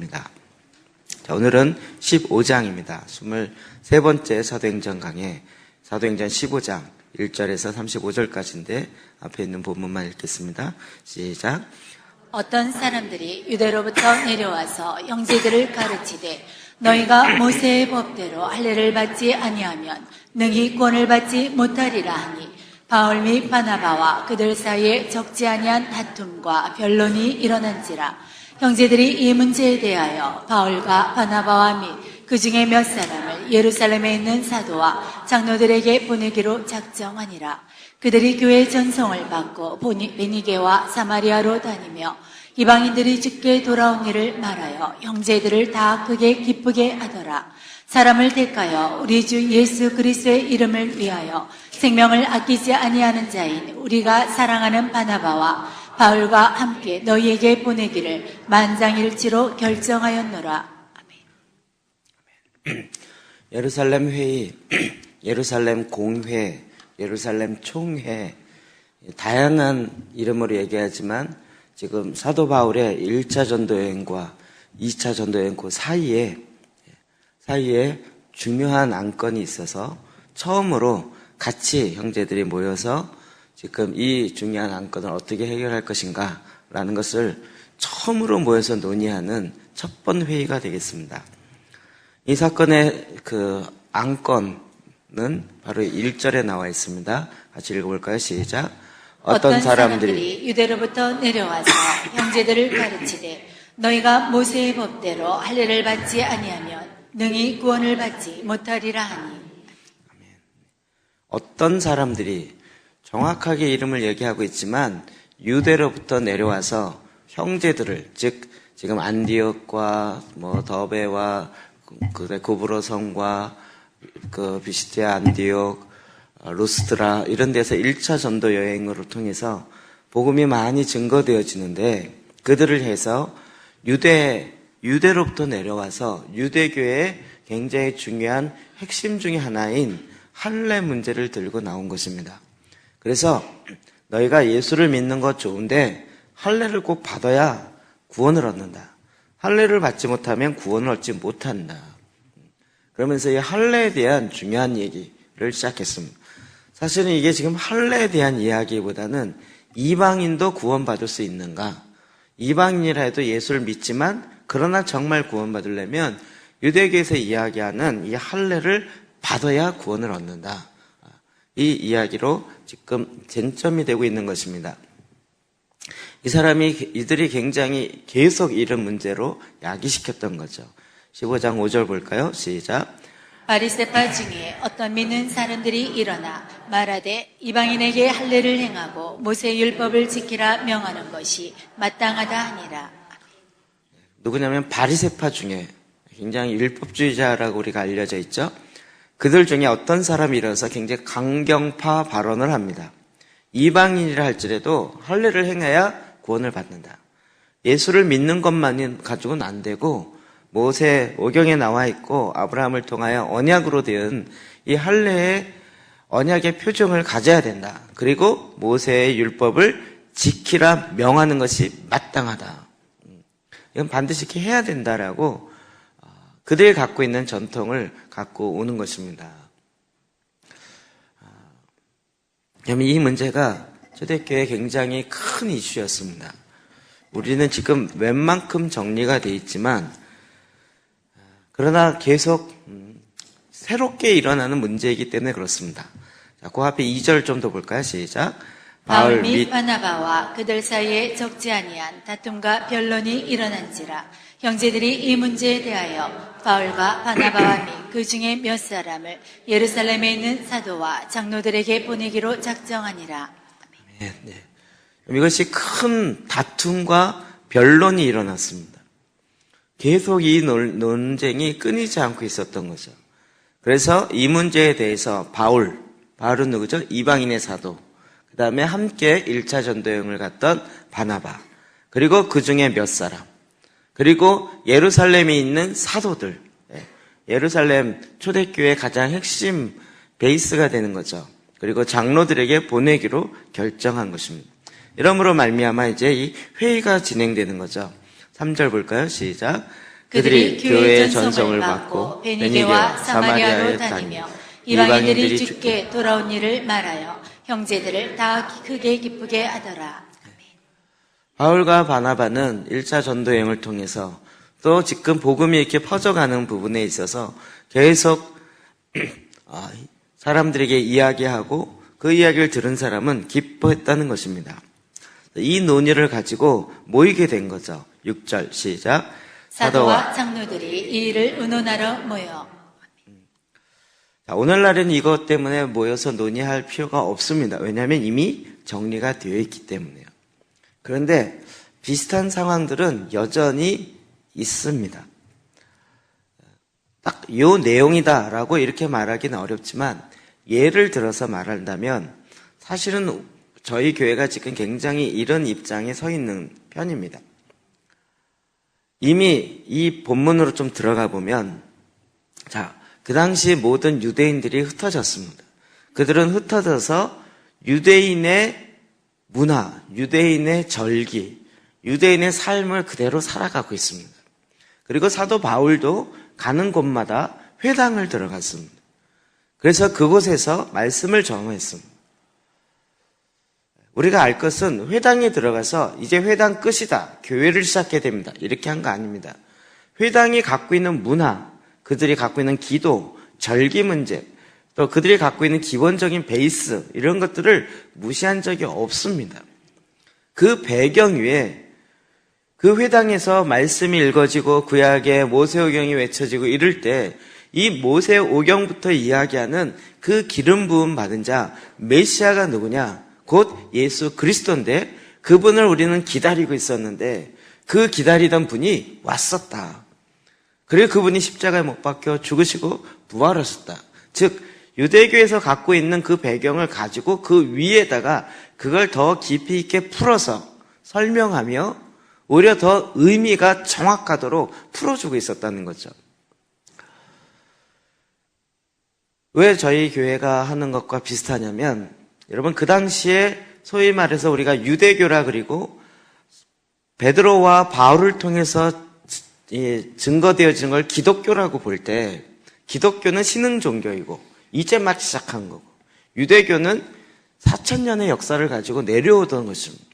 자, 오늘은 15장입니다. 23번째 사도행전 강의, 사도행전 15장 1절에서 35절까지인데 앞에 있는 본문만 읽겠습니다. 시작. 어떤 사람들이 유대로부터 내려와서 형제들을 가르치되 너희가 모세의 법대로 할례를 받지 아니하면 능히 구원을 받지 못하리라 하니 바울 및 바나바와 그들 사이에 적지 아니한 다툼과 변론이 일어난지라. 형제들이 이 문제에 대하여 바울과 바나바와 및 그 중에 몇 사람을 예루살렘에 있는 사도와 장로들에게 보내기로 작정하니라. 그들이 교회 전송을 받고 베니게와 사마리아로 다니며 이방인들이 죽게 돌아온 일을 말하여 형제들을 다 크게 기쁘게 하더라. 사람을 택하여 우리 주 예수 그리스도의 이름을 위하여 생명을 아끼지 아니하는 자인 우리가 사랑하는 바나바와 바울과 함께 너희에게 보내기를 만장일치로 결정하였노라. 아멘. 예루살렘 회의, 예루살렘 공회, 예루살렘 총회, 다양한 이름으로 얘기하지만 지금 사도 바울의 1차 전도여행과 2차 전도여행 그 사이에 중요한 안건이 있어서 처음으로 같이 형제들이 모여서 지금 이 중요한 안건을 어떻게 해결할 것인가 라는 것을 처음으로 모여서 논의하는 첫 번 회의가 되겠습니다. 이 사건의 그 안건은 바로 1절에 나와 있습니다. 같이 읽어볼까요? 시작. 어떤 사람들이 유대로부터 내려와서 형제들을 가르치되 너희가 모세의 법대로 할례를 받지 아니하면 능히 구원을 받지 못하리라 하니. 어떤 사람들이 정확하게 이름을 얘기하고 있지만 유대로부터 내려와서 형제들을, 즉 지금 안디옥과 더베와 고브로성과 비시티아 안디옥, 루스드라 이런 데서 1차 전도 여행으로 통해서 복음이 많이 증거되어지는데 그들을 해서 유대로부터 내려와서 유대교의 굉장히 중요한 핵심 중에 하나인 할례 문제를 들고 나온 것입니다. 그래서 너희가 예수를 믿는 것 좋은데 할례를 꼭 받아야 구원을 얻는다. 할례를 받지 못하면 구원을 얻지 못한다. 그러면서 이 할례에 대한 중요한 얘기를 시작했습니다. 사실은 이게 지금 할례에 대한 이야기보다는 이방인도 구원받을 수 있는가? 이방인이라 해도 예수를 믿지만 그러나 정말 구원받으려면 유대교에서 이야기하는 이 할례를 받아야 구원을 얻는다. 이 이야기로 지금 쟁점이 되고 있는 것입니다. 이들이 굉장히 계속 이런 문제로 야기시켰던 거죠. 15장 5절 볼까요? 시작. 바리새파 중에 어떤 믿는 사람들이 일어나 말하되 이방인에게 할례를 행하고 모세의 율법을 지키라 명하는 것이 마땅하다 하니라. 누구냐면 바리새파 중에 굉장히 율법주의자라고 우리가 알려져 있죠. 그들 중에 어떤 사람이 일어나서 굉장히 강경파 발언을 합니다. 이방인이라 할지라도 할례를 행해야 구원을 받는다. 예수를 믿는 것만 가지고는 안 되고 모세 오경에 나와 있고 아브라함을 통하여 언약으로 된 이 할례의 언약의 표정을 가져야 된다. 그리고 모세의 율법을 지키라 명하는 것이 마땅하다. 이건 반드시 이렇게 해야 된다라고 그들이 갖고 있는 전통을 갖고 오는 것입니다. 이 문제가 초대교회에 굉장히 큰 이슈였습니다. 우리는 지금 웬만큼 정리가 돼 있지만 그러나 계속 새롭게 일어나는 문제이기 때문에 그렇습니다. 자, 그 앞에 2절 좀 더 볼까요? 시작. 바울 및 바나바와 그들 사이에 적지 아니한 다툼과 변론이 일어난지라. 형제들이 이 문제에 대하여 바울과 바나바와 및 그 중에 몇 사람을 예루살렘에 있는 사도와 장로들에게 보내기로 작정하니라. 네. 이것이 큰 다툼과 변론이 일어났습니다. 계속 이 논쟁이 끊이지 않고 있었던 거죠. 그래서 이 문제에 대해서 바울은 누구죠? 이방인의 사도. 그 다음에 함께 1차 전도여행을 갔던 바나바. 그리고 그 중에 몇 사람. 그리고 예루살렘에 있는 사도들. 예루살렘 초대교회의 가장 핵심 베이스가 되는 거죠. 그리고 장로들에게 보내기로 결정한 것입니다. 이러므로 말미암아 이제 이 회의가 진행되는 거죠. 3절 볼까요? 시작. 그들이 교회의 전성을 받고 베니게와 사마리아로 다니며 이방인들이 주께 돌아온 일을 말하여 형제들을 다 크게 기쁘게 하더라. 바울과 바나바는 1차 전도 여행을 통해서 또 지금 복음이 이렇게 퍼져가는 부분에 있어서 계속 사람들에게 이야기하고 그 이야기를 들은 사람은 기뻐했다는 것입니다. 이 논의를 가지고 모이게 된 거죠. 6절 시작. 사도와 장로들이 이 일을 의논하러 모여. 오늘날에는 이것 때문에 모여서 논의할 필요가 없습니다. 왜냐하면 이미 정리가 되어 있기 때문에요. 그런데 비슷한 상황들은 여전히 있습니다. 딱 이 내용이다라고 이렇게 말하기는 어렵지만 예를 들어서 말한다면 사실은 저희 교회가 지금 굉장히 이런 입장에 서 있는 편입니다. 이미 이 본문으로 좀 들어가 보면 그 당시 모든 유대인들이 흩어졌습니다. 그들은 흩어져서 유대인의 문화, 유대인의 절기, 유대인의 삶을 그대로 살아가고 있습니다. 그리고 사도 바울도 가는 곳마다 회당을 들어갔습니다. 그래서 그곳에서 말씀을 전했습니다. 우리가 알 것은 회당에 들어가서 이제 회당 끝이다, 교회를 시작해야 됩니다, 이렇게 한 거 아닙니다. 회당이 갖고 있는 문화, 그들이 갖고 있는 기도, 절기 문제, 또 그들이 갖고 있는 기본적인 베이스, 이런 것들을 무시한 적이 없습니다. 그 배경 위에 그 회당에서 말씀이 읽어지고 구약의 모세오경이 외쳐지고 이럴 때 이 모세오경부터 이야기하는 그 기름 부음 받은 자 메시아가 누구냐? 곧 예수 그리스도인데 그분을 우리는 기다리고 있었는데 그 기다리던 분이 왔었다. 그리고 그분이 십자가에 못 박혀 죽으시고 부활하셨다. 즉 유대교에서 갖고 있는 그 배경을 가지고 그 위에다가 그걸 더 깊이 있게 풀어서 설명하며 오히려 더 의미가 정확하도록 풀어주고 있었다는 거죠. 왜 저희 교회가 하는 것과 비슷하냐면 여러분 그 당시에 소위 말해서 우리가 유대교라 그리고 베드로와 바울을 통해서 증거되어지는 걸 기독교라고 볼 때 기독교는 신흥 종교이고 이제 막 시작한 거고 유대교는 4,000년의 역사를 가지고 내려오던 것입니다.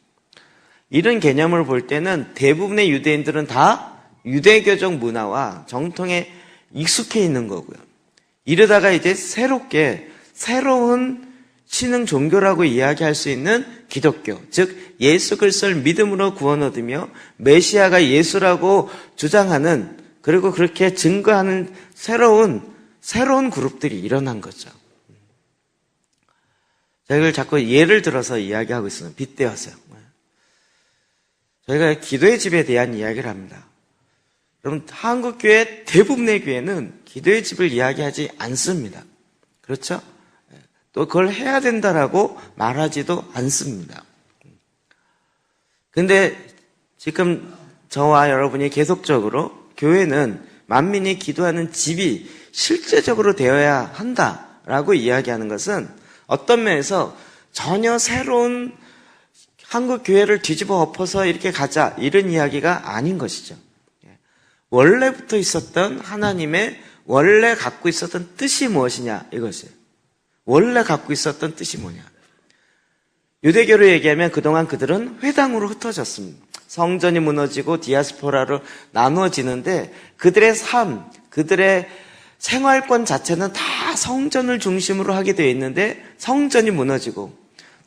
이런 개념을 볼 때는 대부분의 유대인들은 다 유대교적 문화와 정통에 익숙해 있는 거고요. 이러다가 이제 새로운 신흥 종교라고 이야기할 수 있는 기독교, 즉 예수 그리스도를 믿음으로 구원 얻으며 메시아가 예수라고 주장하는 그리고 그렇게 증거하는 새로운 그룹들이 일어난 거죠. 제가 이걸 자꾸 예를 들어서 이야기하고 있습니다. 빗대어서요. 저희가 기도의 집에 대한 이야기를 합니다. 여러분 한국 교회 대부분의 교회는 기도의 집을 이야기하지 않습니다. 그렇죠? 또 그걸 해야 된다라고 말하지도 않습니다. 근데 지금 저와 여러분이 계속적으로 교회는 만민이 기도하는 집이 실제적으로 되어야 한다라고 이야기하는 것은 어떤 면에서 전혀 새로운 한국 교회를 뒤집어 엎어서 이렇게 가자 이런 이야기가 아닌 것이죠. 원래부터 있었던 하나님의 원래 갖고 있었던 뜻이 무엇이냐 이것이에요. 원래 갖고 있었던 뜻이 뭐냐. 유대교로 얘기하면 그동안 그들은 회당으로 흩어졌습니다. 성전이 무너지고 디아스포라로 나누어지는데 그들의 삶, 그들의 생활권 자체는 다 성전을 중심으로 하게 되어 있는데 성전이 무너지고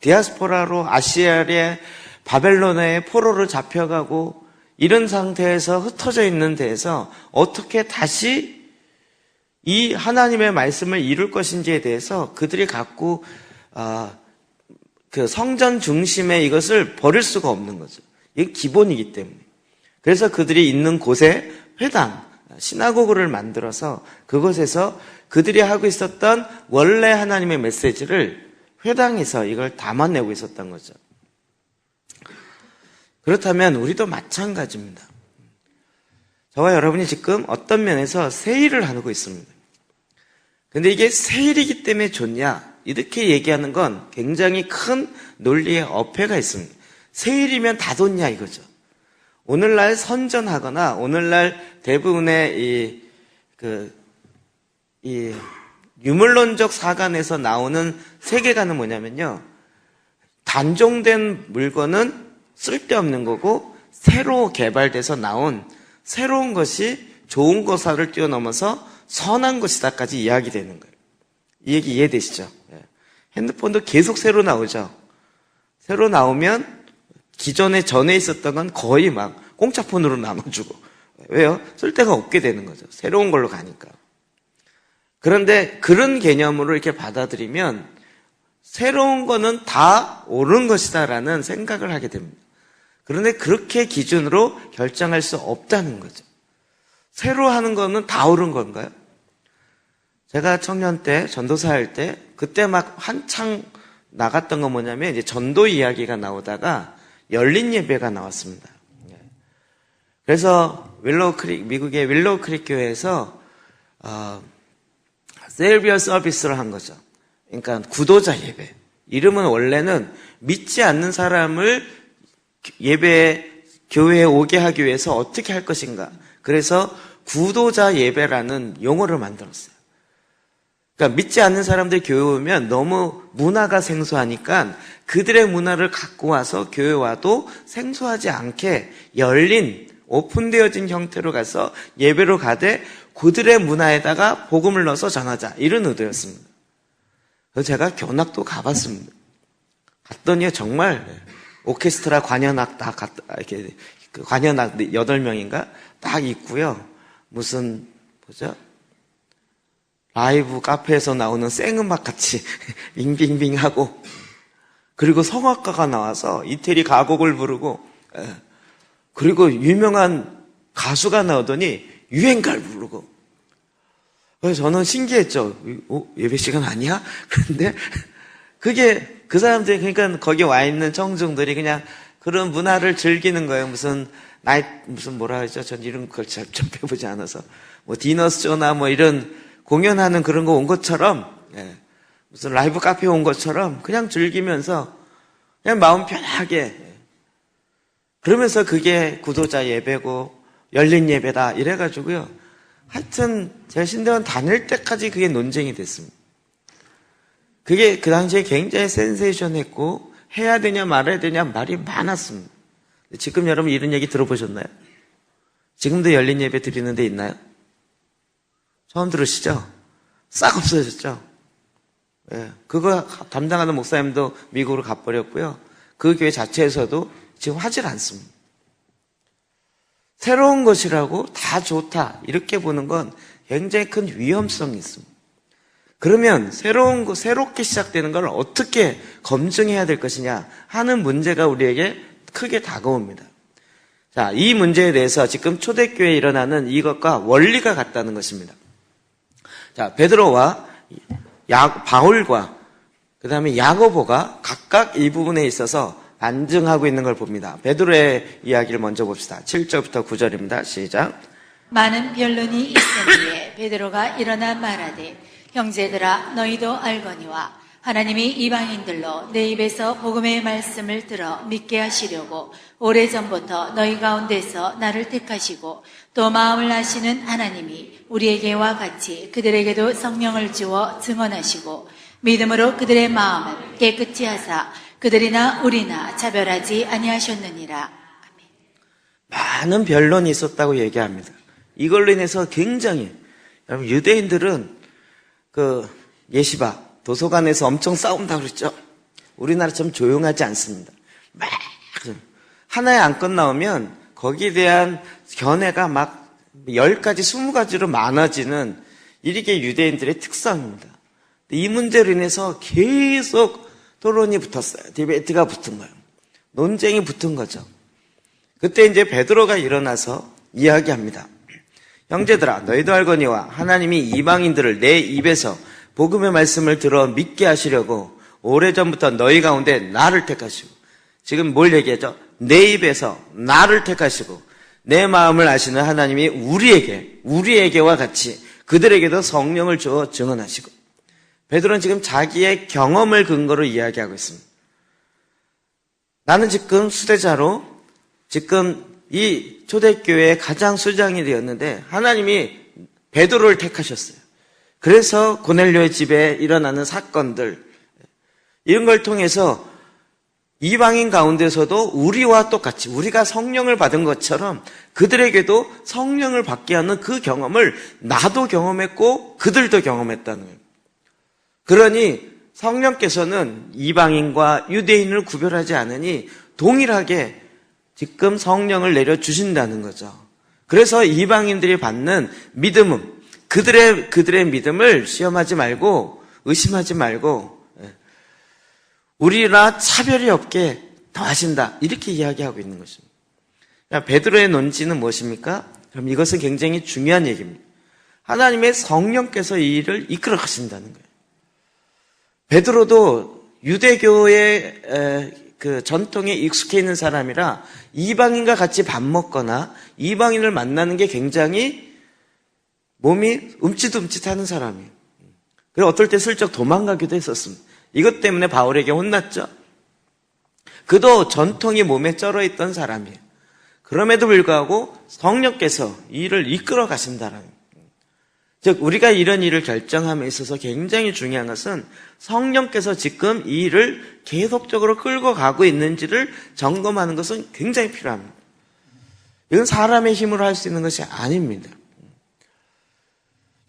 디아스포라로 아시아의 바벨론의 포로로 잡혀가고 이런 상태에서 흩어져 있는 데에서 어떻게 다시 이 하나님의 말씀을 이룰 것인지에 대해서 그들이 갖고 그 성전 중심의 이것을 버릴 수가 없는 거죠. 이게 기본이기 때문에. 그래서 그들이 있는 곳에 회당, 시나고그를 만들어서 그곳에서 그들이 하고 있었던 원래 하나님의 메시지를 회당에서 이걸 담아내고 있었던 거죠. 그렇다면 우리도 마찬가지입니다. 저와 여러분이 지금 어떤 면에서 새 일을 하고 있습니다. 근데 이게 새 일이기 때문에 좋냐? 이렇게 얘기하는 건 굉장히 큰 논리의 어폐가 있습니다. 새 일이면 다 좋냐 이거죠. 오늘날 선전하거나 오늘날 대부분의 이 유물론적 사관에서 나오는 세계관은 뭐냐면요. 단종된 물건은 쓸데없는 거고 새로 개발돼서 나온 새로운 것이 좋은 것을 뛰어넘어서 선한 것이다까지 이야기되는 거예요. 이 얘기 이해되시죠? 핸드폰도 계속 새로 나오죠. 새로 나오면 기존에 전에 있었던 건 거의 막 공짜폰으로 나눠주고. 왜요? 쓸데가 없게 되는 거죠. 새로운 걸로 가니까. 그런데 그런 개념으로 이렇게 받아들이면 새로운 거는 다 옳은 것이다라는 생각을 하게 됩니다. 그런데 그렇게 기준으로 결정할 수 없다는 거죠. 새로 하는 거는 다 옳은 건가요? 제가 청년 때, 전도사 할 때, 그때 막 한창 나갔던 건 뭐냐면, 이제 전도 이야기가 나오다가 열린 예배가 나왔습니다. 그래서 미국의 윌로우 크릭 교회에서, 세일비어 서비스를 한 거죠. 그러니까 구도자 예배. 이름은 원래는 믿지 않는 사람을 교회에 오게 하기 위해서 어떻게 할 것인가. 그래서 구도자 예배라는 용어를 만들었어요. 그러니까 믿지 않는 사람들 교회 오면 너무 문화가 생소하니까 그들의 문화를 갖고 와서 교회 와도 생소하지 않게 열린 오픈되어진 형태로 가서 예배로 가되 그들의 문화에다가 복음을 넣어서 전하자. 이런 의도였습니다. 그래서 제가 교낙도 가봤습니다. 갔더니 정말 오케스트라 관현악 다 이렇게 관현악 8명인가 딱 있고요. 무슨 라이브 카페에서 나오는 생음악 같이 빙빙빙 하고, 그리고 성악가가 나와서 이태리 가곡을 부르고, 그리고 유명한 가수가 나오더니 유행가를 부르고. 그래서 저는 신기했죠. 예배 시간 아니야? 그런데 그게 그 사람들이, 그러니까 거기 와 있는 청중들이 그냥 그런 문화를 즐기는 거예요. 무슨 뭐라 하죠? 전 이런 걸 잘 접해보지 않아서. 뭐 디너스쇼나 뭐 이런 공연하는 그런 거 온 것처럼, 무슨 라이브 카페 온 것처럼 그냥 즐기면서 그냥 마음 편하게. 그러면서 그게 구도자 예배고 열린 예배다 이래가지고요. 하여튼 제가 신대원 다닐 때까지 그게 논쟁이 됐습니다. 그게 그 당시에 굉장히 센세이션했고 해야 되냐 말아야 되냐 말이 많았습니다. 지금 여러분 이런 얘기 들어보셨나요? 지금도 열린 예배 드리는 데 있나요? 처음 들으시죠? 싹 없어졌죠? 그거 담당하는 목사님도 미국으로 가버렸고요. 그 교회 자체에서도 지금 하질 않습니다. 새로운 것이라고 다 좋다 이렇게 보는 건 굉장히 큰 위험성이 있습니다. 그러면 새롭게 시작되는 걸 어떻게 검증해야 될 것이냐 하는 문제가 우리에게 크게 다가옵니다. 자, 이 문제에 대해서 지금 초대교회에 일어나는 이것과 원리가 같다는 것입니다. 자, 베드로와 바울과 그 다음에 야고보가 각각 이 부분에 있어서 반증하고 있는 걸 봅니다. 베드로의 이야기를 먼저 봅시다. 7절부터 9절입니다. 시작. 많은 변론이 있으기에 베드로가 일어나 말하되 형제들아 너희도 알거니와 하나님이 이방인들로 내 입에서 복음의 말씀을 들어 믿게 하시려고 오래전부터 너희 가운데서 나를 택하시고 또 마음을 아시는 하나님이 우리에게와 같이 그들에게도 성령을 주어 증언하시고 믿음으로 그들의 마음을 깨끗이 하사 그들이나 우리나 차별하지 아니하셨느니라. 많은 변론이 있었다고 얘기합니다. 이걸로 인해서 굉장히, 여러분 유대인들은 예시바 도서관에서 엄청 싸운다고 그랬죠. 우리나라처럼 조용하지 않습니다. 막 하나의 안건 나오면 거기에 대한 견해가 막 10가지, 20가지로 많아지는 이게 유대인들의 특성입니다. 이 문제로 인해서 계속 토론이 붙었어요. 디베이트가 붙은 거예요. 논쟁이 붙은 거죠. 그때 이제 베드로가 일어나서 이야기합니다. 형제들아 너희도 알거니와 하나님이 이방인들을 내 입에서 복음의 말씀을 들어 믿게 하시려고 오래전부터 너희 가운데 나를 택하시고, 지금 뭘 얘기하죠? 내 입에서 나를 택하시고 내 마음을 아시는 하나님이 우리에게와 같이 그들에게도 성령을 주어 증언하시고. 베드로는 지금 자기의 경험을 근거로 이야기하고 있습니다. 나는 지금 수대자로 지금 이 초대교회의 가장 수장이 되었는데 하나님이 베드로를 택하셨어요. 그래서 고넬료의 집에 일어나는 사건들, 이런 걸 통해서 이방인 가운데서도 우리와 똑같이 우리가 성령을 받은 것처럼 그들에게도 성령을 받게 하는 그 경험을 나도 경험했고 그들도 경험했다는 거예요. 그러니 성령께서는 이방인과 유대인을 구별하지 않으니 동일하게 지금 성령을 내려주신다는 거죠. 그래서 이방인들이 받는 믿음은 그들의 믿음을 시험하지 말고 의심하지 말고 우리나 차별이 없게 더하신다, 이렇게 이야기하고 있는 것입니다. 베드로의 논지는 무엇입니까? 그럼 이것은 굉장히 중요한 얘기입니다. 하나님의 성령께서 이 일을 이끌어 가신다는 거예요. 베드로도 유대교의 그 전통에 익숙해 있는 사람이라 이방인과 같이 밥 먹거나 이방인을 만나는 게 굉장히 몸이 움찔움찔하는 사람이에요. 그리고 어떨 때 슬쩍 도망가기도 했었습니다. 이것 때문에 바울에게 혼났죠. 그도 전통이 몸에 쩔어 있던 사람이에요. 그럼에도 불구하고 성령께서 이 일을 이끌어 가신다는 거예요. 즉 우리가 이런 일을 결정함에 있어서 굉장히 중요한 것은 성령께서 지금 이 일을 계속적으로 끌고 가고 있는지를 점검하는 것은 굉장히 필요합니다. 이건 사람의 힘으로 할 수 있는 것이 아닙니다.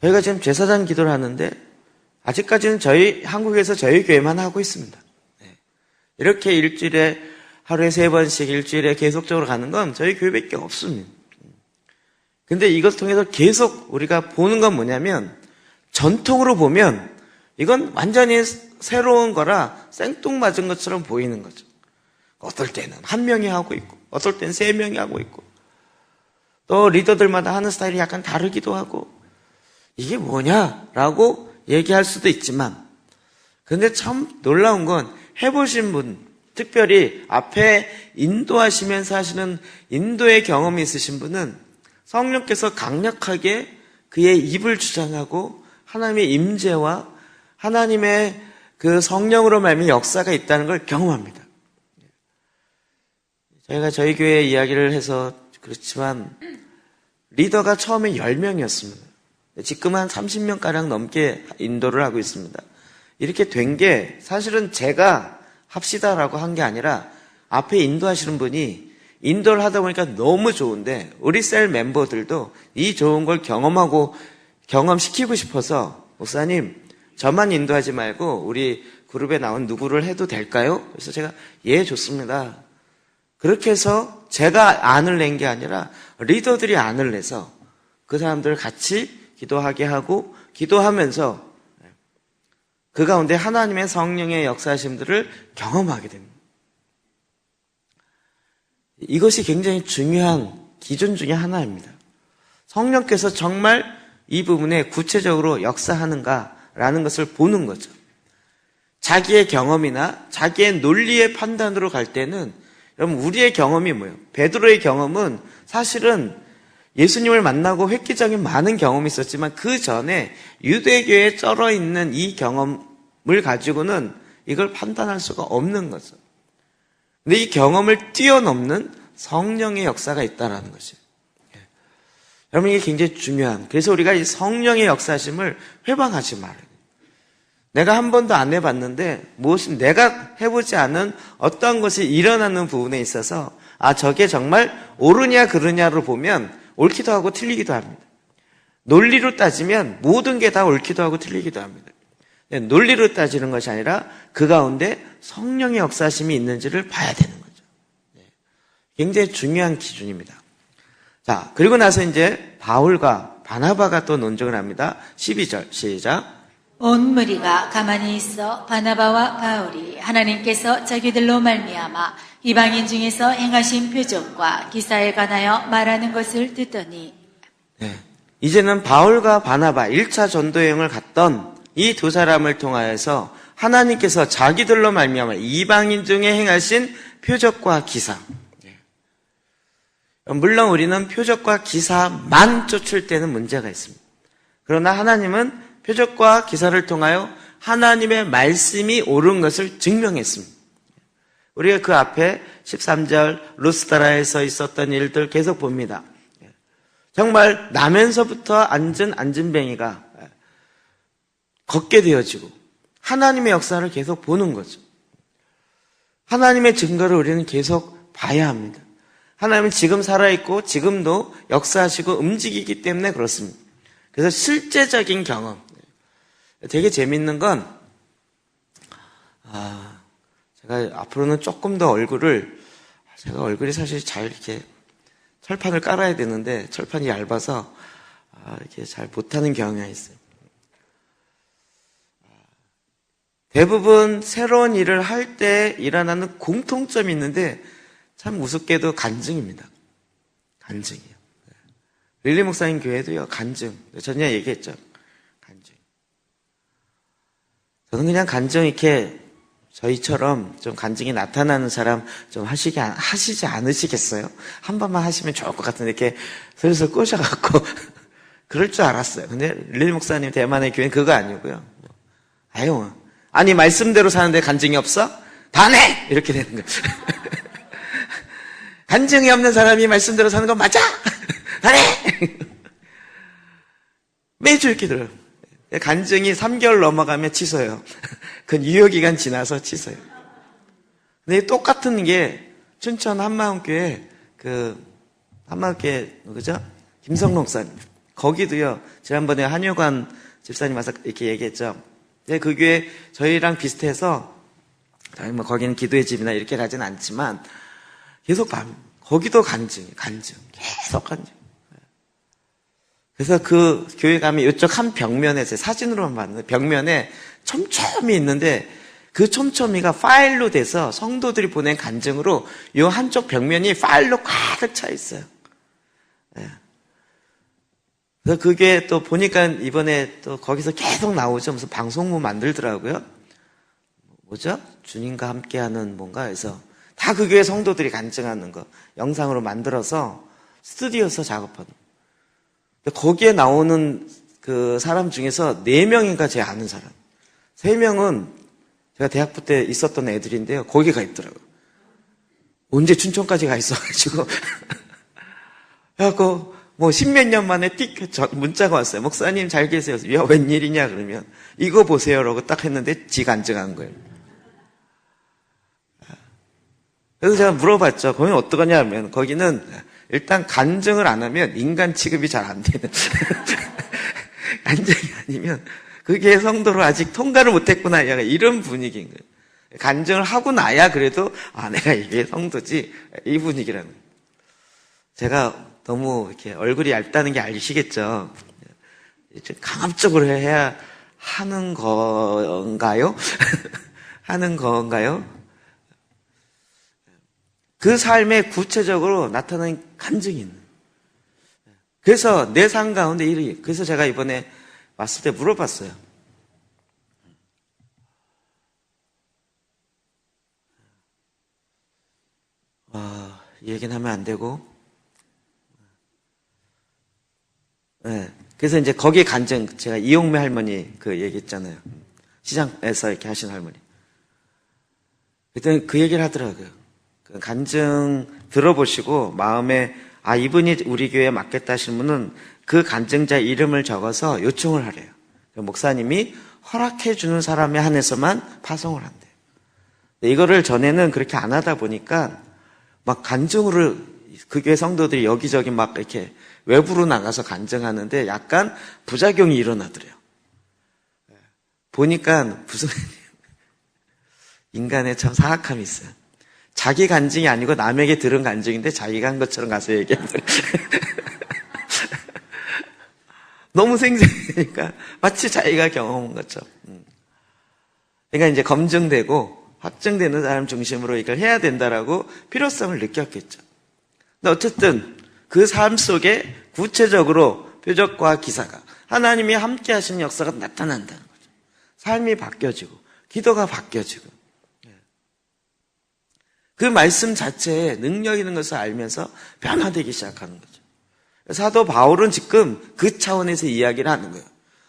저희가 지금 제사장 기도를 하는데 아직까지는 한국에서 저희 교회만 하고 있습니다. 이렇게 일주일에 하루에 3번씩 일주일에 계속적으로 가는 건 저희 교회밖에 없습니다. 근데 이것을 통해서 계속 우리가 보는 건 뭐냐면 전통으로 보면 이건 완전히 새로운 거라 생뚱맞은 것처럼 보이는 거죠. 어떨 때는 한 명이 하고 있고 어떨 때는 3명이 하고 있고 또 리더들마다 하는 스타일이 약간 다르기도 하고 이게 뭐냐라고 얘기할 수도 있지만 근데 참 놀라운 건 해보신 분, 특별히 앞에 인도하시면서 하시는 인도의 경험이 있으신 분은 성령께서 강력하게 그의 입을 주장하고 하나님의 임재와 하나님의 그 성령으로 말미암은 역사가 있다는 걸 경험합니다. 저희가 저희 교회 이야기를 해서 그렇지만 리더가 처음에 10명이었습니다. 지금 한 30명가량 넘게 인도를 하고 있습니다. 이렇게 된 게 사실은 제가 합시다라고 한 게 아니라 앞에 인도하시는 분이 인도를 하다 보니까 너무 좋은데 우리 셀 멤버들도 이 좋은 걸 경험시키고 싶어서 목사님 저만 인도하지 말고 우리 그룹에 나온 누구를 해도 될까요? 그래서 제가 예 좋습니다. 그렇게 해서 제가 안을 낸 게 아니라 리더들이 안을 내서 그 사람들을 같이 기도하게 하고 기도하면서 그 가운데 하나님의 성령의 역사하심들을 경험하게 됩니다. 이것이 굉장히 중요한 기준 중에 하나입니다. 성령께서 정말 이 부분에 구체적으로 역사하는가라는 것을 보는 거죠. 자기의 경험이나 자기의 논리의 판단으로 갈 때는 여러분 우리의 경험이 뭐예요? 베드로의 경험은 사실은 예수님을 만나고 획기적인 많은 경험이 있었지만 그 전에 유대교에 쩔어 있는 이 경험을 가지고는 이걸 판단할 수가 없는 거죠. 근데 이 경험을 뛰어넘는 성령의 역사가 있다는 것이에요. 여러분 이게 굉장히 중요한, 그래서 우리가 이 성령의 역사심을 회방하지 말아야 돼요. 내가 한 번도 안 해봤는데 무엇이 내가 해보지 않은 어떤 것이 일어나는 부분에 있어서 저게 정말 옳으냐 그르냐로 보면 옳기도 하고 틀리기도 합니다. 논리로 따지면 모든 게 다 옳기도 하고 틀리기도 합니다. 논리로 따지는 것이 아니라 그 가운데 성령의 역사심이 있는지를 봐야 되는 거죠. 굉장히 중요한 기준입니다. 자, 그리고 나서 이제 바울과 바나바가 또 논쟁을 합니다. 12절 시작. 온 무리가 가만히 있어 바나바와 바울이 하나님께서 자기들로 말미암아 이방인 중에서 행하신 표적과 기사에 관하여 말하는 것을 듣더니 이제는 바울과 바나바 1차 전도여행을 갔던 이 두 사람을 통하여서 하나님께서 자기들로 말미암아 이방인 중에 행하신 표적과 기사. 물론 우리는 표적과 기사만 쫓을 때는 문제가 있습니다. 그러나 하나님은 표적과 기사를 통하여 하나님의 말씀이 옳은 것을 증명했습니다. 우리가 그 앞에 13절 루스드라에서 있었던 일들 계속 봅니다. 정말 나면서부터 앉은 안진뱅이가 걷게 되어지고 하나님의 역사를 계속 보는 거죠. 하나님의 증거를 우리는 계속 봐야 합니다. 하나님은 지금 살아있고 지금도 역사하시고 움직이기 때문에 그렇습니다. 그래서 실제적인 경험. 되게 재밌는 건 제가 앞으로는 조금 더 제가 얼굴이 사실 잘 이렇게 철판을 깔아야 되는데 철판이 얇아서 이렇게 잘 못하는 경향이 있어요. 대부분 새로운 일을 할 때 일어나는 공통점이 있는데 참 우습게도 간증입니다. 간증이요. 릴리 목사님 교회도요, 간증. 전에 얘기했죠. 간증. 저는 그냥 간증 이렇게 저희처럼 좀 간증이 나타나는 사람 좀 하시지 않으시겠어요? 한 번만 하시면 좋을 것 같은데 이렇게 슬슬 꼬셔갖고 그럴 줄 알았어요. 근데 릴리 목사님 대만의 교회는 그거 아니고요. 아니 말씀대로 사는데 간증이 없어? 다 내! 이렇게 되는 거예요. 간증이 없는 사람이 말씀대로 사는 건 맞아? 다 내! 매주 이렇게 들어요. 간증이 3개월 넘어가면 취소해요. 그건 유효기간 지나서 취소해요. 근데 똑같은 게 춘천 한마음교회 한마음교회 누구죠? 김성록 목사님. 거기도요. 지난번에 한효관 집사님 와서 이렇게 얘기했죠. 그 교회 저희랑 비슷해서 저희 뭐 거기는 기도의 집이나 이렇게 가진 않지만 계속 거기도 간증 계속 간증. 그래서 그 교회 가면 이쪽 한 벽면에 사진으로만 봤는데 벽면에 촘촘히 있는데 그 촘촘히가 파일로 돼서 성도들이 보낸 간증으로 이 한쪽 벽면이 파일로 가득 차 있어요. 그래서 그게 또 보니까 이번에 또 거기서 계속 나오죠. 무슨 방송부 만들더라고요. 뭐죠? 주님과 함께하는 뭔가 해서 다 그 교회 성도들이 간증하는 거 영상으로 만들어서 스튜디오에서 작업하는 거. 거기에 나오는 그 사람 중에서 4명인가 제가 아는 사람. 3명은 제가 대학부 때 있었던 애들인데요. 거기 가 있더라고요. 언제 춘천까지 가 있어가지고. 그래갖고 뭐 10몇 년 만에 문자가 왔어요. 목사님 잘 계세요. 야, 웬일이냐 그러면 이거 보세요라고 딱 했는데 지 간증한 거예요. 그래서 제가 물어봤죠. 거기는 어떡하냐 하면 거기는 일단 간증을 안 하면 인간 취급이 잘 안 되는 간증이 아니면 그게 성도로 아직 통과를 못했구나 이런 분위기인 거예요. 간증을 하고 나야 그래도 내가 이게 성도지 이 분위기라는 거예요. 제가 너무 이렇게 얼굴이 얇다는 게 아시겠죠? 강압적으로 해야 하는 건가요? 하는 건가요? 그 삶에 구체적으로 나타나는 간증이 있는. 그래서 내 삶 가운데 그래서 제가 이번에 왔을 때 물어봤어요. 이 얘기는 하면 안 되고. 그래서 이제 거기에 간증, 제가 이용매 할머니 그 얘기 했잖아요. 시장에서 이렇게 하신 할머니. 그랬더니 그 얘기를 하더라고요. 간증 들어보시고 마음에 이분이 우리 교회에 맞겠다 하시는 분은 그 간증자 이름을 적어서 요청을 하래요. 목사님이 허락해 주는 사람에 한해서만 파송을 한대요. 이거를 전에는 그렇게 안 하다 보니까 막 간증으로 그 교회 성도들이 여기저기 막 이렇게 외부로 나가서 간증하는데 약간 부작용이 일어나더래요. 보니까 무슨 인간의 참 사악함이 있어요. 자기 간증이 아니고 남에게 들은 간증인데 자기가 한 것처럼 가서 얘기하더래요. 너무 생생하니까 마치 자기가 경험한 것처럼. 그러니까 이제 검증되고 확증되는 사람 중심으로 이걸 해야 된다라고 필요성을 느꼈겠죠. 근데 어쨌든 그 삶 속에 구체적으로 표적과 기사가 하나님이 함께 하시는 역사가 나타난다는 거죠. 삶이 바뀌어지고 기도가 바뀌어지고 그 말씀 자체에 능력 있는 것을 알면서 변화되기 시작하는 거죠. 사도 바울은 지금 그 차원에서 이야기를 하는 거예요.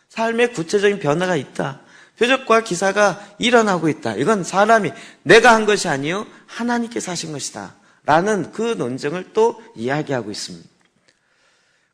삶에 구체적인 변화가 있다. 표적과 기사가 일어나고 있다. 이건 사람이 내가 한 것이 아니요 하나님께서 하신 것이다 라는 그 논증을 또 이야기하고 있습니다.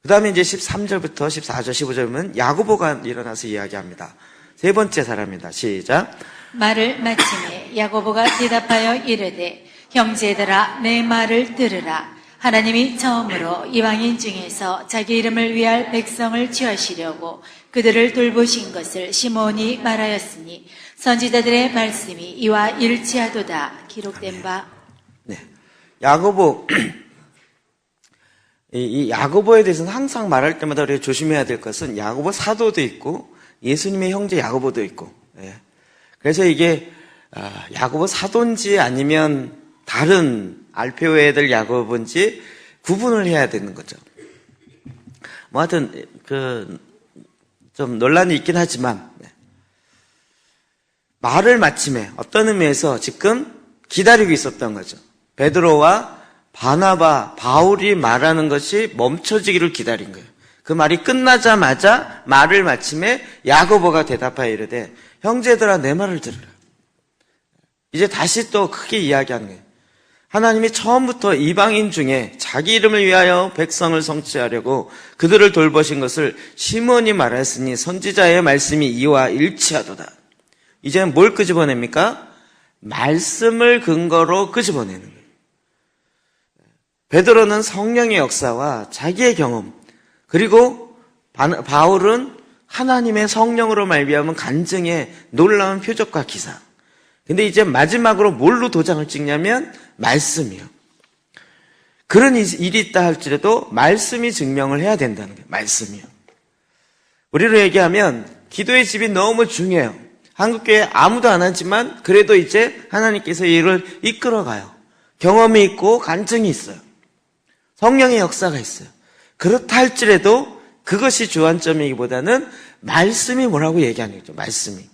그 다음에 이제 13절부터 14절 15절 보면 야고보가 일어나서 이야기합니다. 세 번째 사람입니다. 시작. 말을 마침에 야고보가 대답하여 이르되 형제들아 내 말을 들으라. 하나님이 처음으로 이방인 중에서 자기 이름을 위할 백성을 취하시려고 그들을 돌보신 것을 시몬이 말하였으니 선지자들의 말씀이 이와 일치하도다. 기록된 바. 네. 야고보 이 야고보에 대해서는 항상 말할 때마다 우리가 조심해야 될 것은 야고보 사도도 있고 예수님의 형제 야고보도 있고, 예. 그래서 이게 야고보 사도인지 아니면 다른 알페오 애들 야고보인지 구분을 해야 되는 거죠. 뭐 하여튼 좀 논란이 있긴 하지만, 네. 말을 마침에 어떤 의미에서 지금 기다리고 있었던 거죠. 베드로와 바나바, 바울이 말하는 것이 멈춰지기를 기다린 거예요. 그 말이 끝나자마자 말을 마침에 야고보가 대답하여 이르되 형제들아 내 말을 들으라. 이제 다시 또 크게 이야기하는 거예요. 하나님이 처음부터 이방인 중에 자기 이름을 위하여 백성을 성취하려고 그들을 돌보신 것을 시몬이 말하였으니 선지자의 말씀이 이와 일치하도다. 이제는 뭘 끄집어냅니까? 말씀을 근거로 끄집어내는 거예요. 베드로는 성령의 역사와 자기의 경험, 그리고 바울은 하나님의 성령으로 말미암은 간증의 놀라운 표적과 기사. 근데 이제 마지막으로 뭘로 도장을 찍냐면 말씀이요. 그런 일이 있다 할지라도 말씀이 증명을 해야 된다는 거예요. 말씀이요. 우리로 얘기하면 기도의 집이 너무 중요해요. 한국교회 아무도 안 하지만 그래도 이제 하나님께서 이를 이끌어가요. 경험이 있고 간증이 있어요. 성령의 역사가 있어요. 그렇다 할지라도 그것이 주안점이기보다는 말씀이 뭐라고 얘기하는 거죠. 말씀이.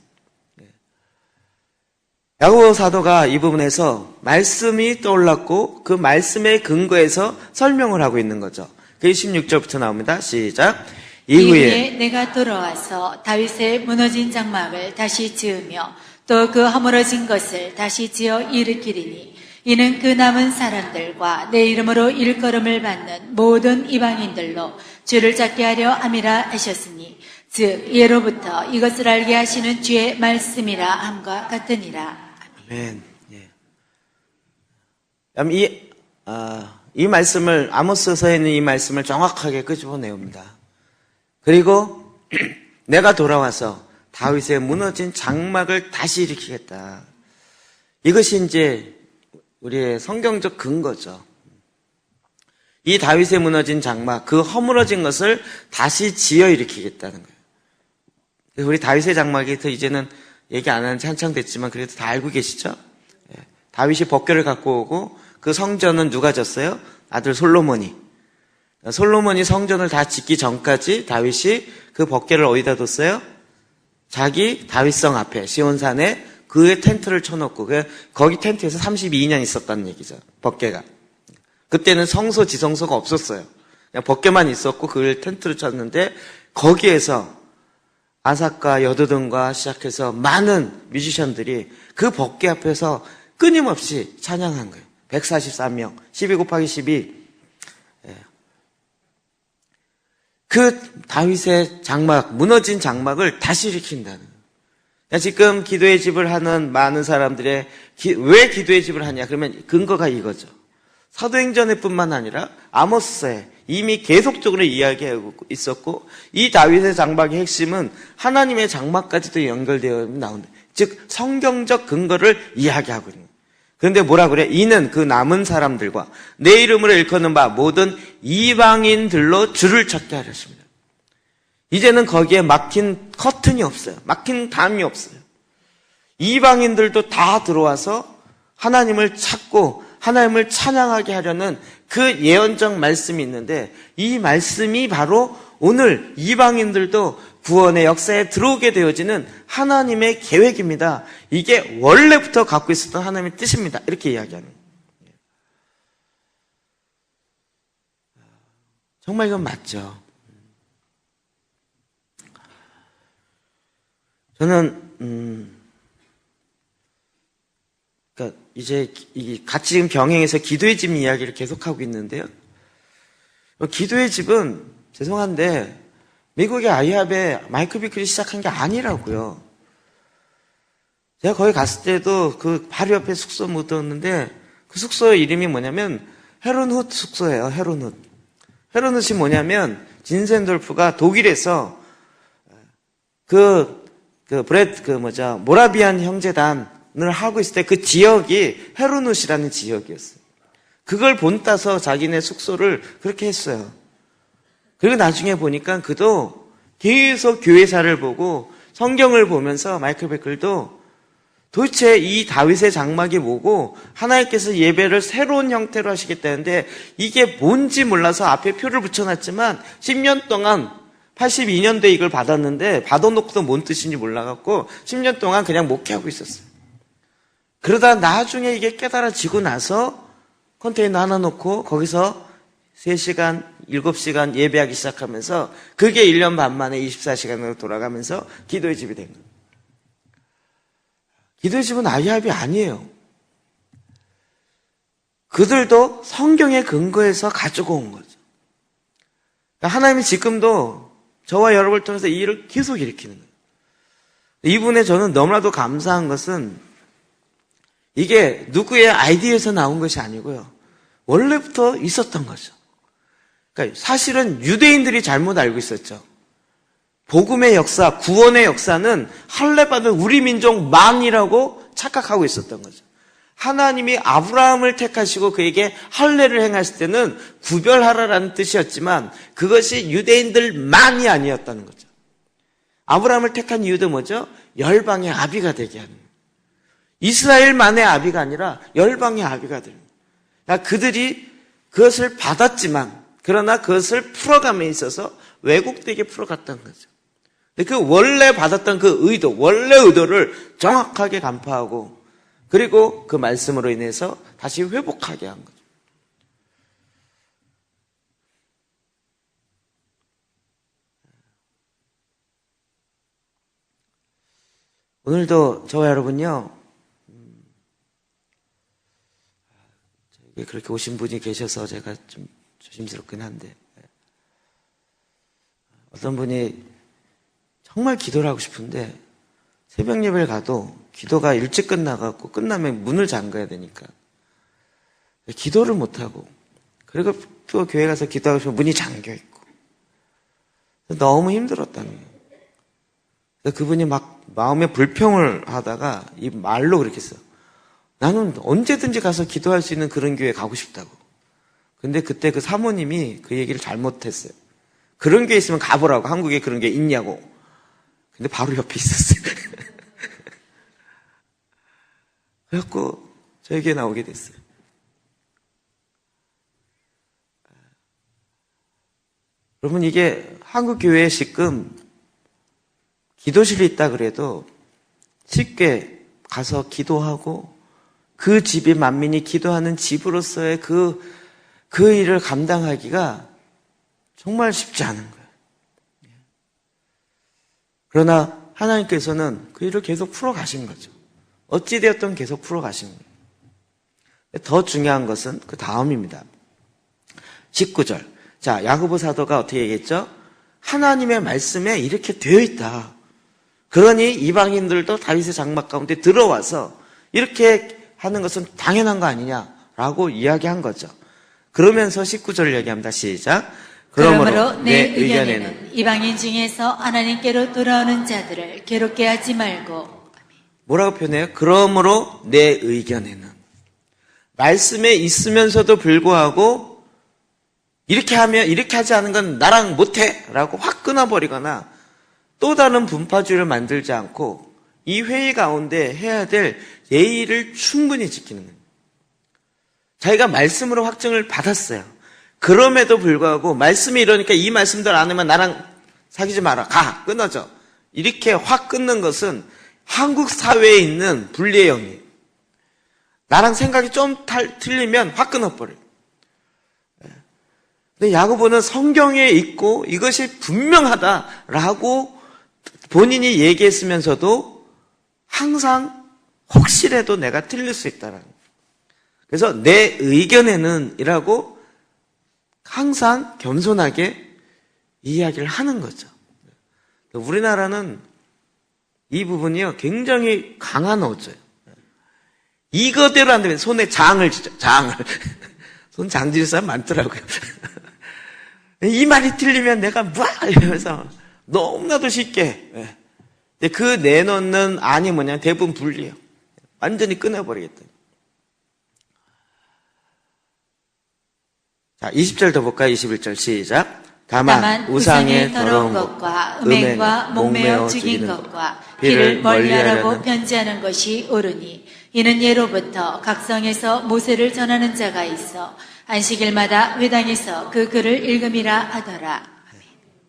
야고보 사도가 이 부분에서 말씀이 떠올랐고 그 말씀의 근거에서 설명을 하고 있는 거죠. 그게 16절부터 나옵니다. 시작. 이후에 내가 돌아와서 다윗의 무너진 장막을 다시 지으며 또 그 허물어진 것을 다시 지어 일으키리니 이는 그 남은 사람들과 내 이름으로 일컬음을 받는 모든 이방인들로 주를 찾게 하려 함이라 하셨으니 즉 예로부터 이것을 알게 하시는 주의 말씀이라 함과 같으니라. 아멘. 예. 이 말씀을 아모스서에 있는 이 말씀을 정확하게 끄집어내옵니다. 그리고 내가 돌아와서 다윗의 무너진 장막을 다시 일으키겠다. 이것이 이제 우리의 성경적 근거죠. 이 다윗의 무너진 장막, 그 허물어진 것을 다시 지어 일으키겠다는 거예요. 우리 다윗의 장막이 더 이제는 얘기 안 하는 지 한창 됐지만 그래도 다 알고 계시죠? 다윗이 법궤를 갖고 오고 그 성전은 누가 졌어요? 아들 솔로몬이. 솔로몬이 성전을 다 짓기 전까지 다윗이 그 법궤를 어디다 뒀어요? 자기 다윗성 앞에 시온산에 그 텐트를 쳐놓고 거기 텐트에서 32년 있었다는 얘기죠. 법궤가. 그때는 성소 지성소가 없었어요. 그냥 법궤만 있었고 그걸 텐트를 쳤는데 거기에서 아삭과 여두둔과 시작해서 많은 뮤지션들이 그 법궤 앞에서 끊임없이 찬양한 거예요. 143명, 12 곱하기 12. 그 다윗의 장막, 무너진 장막을 다시 일으킨다는 거예요. 지금 기도의 집을 하는 많은 사람들의 왜 기도의 집을 하냐? 그러면 근거가 이거죠. 사도행전에 뿐만 아니라 아모스서에 이미 계속적으로 이야기하고 있었고 이 다윗의 장막의 핵심은 하나님의 장막까지도 연결되어 나온다. 즉 성경적 근거를 이야기하고 있는 거예요. 그런데 뭐라 그래? 이는 그 남은 사람들과 내 이름으로 일컫는 바 모든 이방인들로 주를 찾게 하렸습니다. 이제는 거기에 막힌 커튼이 없어요. 막힌 담이 없어요. 이방인들도 다 들어와서 하나님을 찾고 하나님을 찬양하게 하려는 그 예언적 말씀이 있는데 이 말씀이 바로 오늘 이방인들도 구원의 역사에 들어오게 되어지는 하나님의 계획입니다. 이게 원래부터 갖고 있었던 하나님의 뜻입니다. 이렇게 이야기하는 거예요. 정말 이건 맞죠. 저는 그러니까 이제 같이 지금 병행해서 기도의 집 이야기를 계속하고 있는데요. 기도의 집은 죄송한데 미국의 아이합에 마이클 비클이 시작한 게 아니라고요. 제가 거기 갔을 때도 그 바로 옆에 숙소 묻었는데 그 숙소의 이름이 뭐냐면 헤론훗 숙소예요. 헤론훗. 헤론훗이 뭐냐면 진센돌프가 독일에서 모라비안 형제단을 하고 있을 때 그 지역이 헤론훗이라는 지역이었어요. 그걸 본따서 자기네 숙소를 그렇게 했어요. 그리고 나중에 보니까 그도 계속 교회사를 보고 성경을 보면서 마이클 베클도 도대체 이 다윗의 장막이 뭐고 하나님께서 예배를 새로운 형태로 하시겠다는데 이게 뭔지 몰라서 앞에 표를 붙여놨지만 10년 동안 82년도에 이걸 받았는데 받아놓고도 뭔 뜻인지 몰라갖고 10년 동안 그냥 목회하고 있었어요. 그러다 나중에 이게 깨달아지고 나서 컨테이너 하나 놓고 거기서 3시간, 7시간 예배하기 시작하면서 그게 1년 반 만에 24시간으로 돌아가면서 기도의 집이 된 거예요. 기도의 집은 아이합이 아니에요. 그들도 성경에 근거해서 가지고 온 거죠. 하나님이 지금도 저와 여러분을 통해서 이 일을 계속 일으키는 거예요. 이분에 저는 너무나도 감사한 것은 이게 누구의 아이디어에서 나온 것이 아니고요. 원래부터 있었던 거죠. 그러니까 사실은 유대인들이 잘못 알고 있었죠. 복음의 역사, 구원의 역사는 할례받은 우리 민족만이라고 착각하고 있었던 거죠. 하나님이 아브라함을 택하시고 그에게 할례를 행하실 때는 구별하라라는 뜻이었지만 그것이 유대인들만이 아니었다는 거죠. 아브라함을 택한 이유도 뭐죠? 열방의 아비가 되게 하는 거예요. 이스라엘만의 아비가 아니라 열방의 아비가 되는 거예요. 그러니까 그들이 그것을 받았지만 그러나 그것을 풀어감에 있어서 왜곡되게 풀어갔다는 거죠. 그 원래 받았던 그 의도, 원래 의도를 정확하게 간파하고 그리고 그 말씀으로 인해서 다시 회복하게 한 거죠. 오늘도 저와 여러분요, 그렇게 오신 분이 계셔서 제가 좀 조심스럽긴 한데 어떤 분이 정말 기도를 하고 싶은데 새벽 예배를 가도 기도가 일찍 끝나갖고 끝나면 문을 잠가야 되니까 기도를 못하고 그리고 또 교회 가서 기도하고 싶으면 문이 잠겨있고 너무 힘들었다는 거예요. 그분이 막 마음에 불평을 하다가 이 말로 그렇게 했어요. 나는 언제든지 가서 기도할 수 있는 그런 교회 가고 싶다고. 근데 그때 그 사모님이 그 얘기를 잘못했어요. 그런 교회 있으면 가보라고. 한국에 그런 게 있냐고. 근데 바로 옆에 있었어요. 그래갖고 저에게 나오게 됐어요. 여러분 이게 한국 교회에 지금 기도실이 있다 그래도 쉽게 가서 기도하고 그 집이 만민이 기도하는 집으로서의 그 일을 감당하기가 정말 쉽지 않은 거예요. 그러나 하나님께서는 그 일을 계속 풀어가신 거죠. 어찌되었든 계속 풀어가신 거예요. 더 중요한 것은 그 다음입니다. 19절. 자, 야고보 사도가 어떻게 얘기했죠? 하나님의 말씀에 이렇게 되어 있다. 그러니 이방인들도 다윗의 장막 가운데 들어와서 이렇게 하는 것은 당연한 거 아니냐라고 이야기한 거죠. 그러면서 19절을 얘기합니다. 시작. 그러므로 내 의견에는 이방인 중에서 하나님께로 돌아오는 자들을 괴롭게 하지 말고. 뭐라고 표현해요? 그러므로 내 의견에는 말씀에 있으면서도 불구하고 이렇게 하지 않은 건 나랑 못해 라고 확 끊어버리거나 또 다른 분파주의를 만들지 않고 이 회의 가운데 해야 될 예의를 충분히 지키는 거예요. 자기가 말씀으로 확증을 받았어요. 그럼에도 불구하고 말씀이 이러니까 이 말씀들 안 하면 나랑 사귀지 마라. 가. 끊어져. 이렇게 확 끊는 것은 한국 사회에 있는 분리의 영이에요. 나랑 생각이 좀 틀리면 확 끊어버려요. 근데 야고보는 성경에 있고 이것이 분명하다라고 본인이 얘기했으면서도 항상 혹시라도 내가 틀릴 수 있다라는 거예요. 그래서 내 의견에는 이라고 항상 겸손하게 이야기를 하는 거죠. 우리나라는 이 부분이요, 굉장히 강한 어조예요. 이거대로 안 되면 손에 장을 쥐죠, 장을. 손 장질 사람 많더라고요. 이 말이 틀리면 내가 뭐 이러면서 너무나도 쉽게. 근데 그 내놓는 안이 뭐냐면 대부분 불리해요. 완전히 끊어버리겠다. 자, 20절 더 볼까요? 21절 시작. 다만 우상의 더러운 것과 음행과 목매어 죽인 것과 피를 멀리하라고 편지하는 것이 옳으니 이는 예로부터 각성에서 모세를 전하는 자가 있어 안식일마다 회당에서 그 글을 읽음이라 하더라.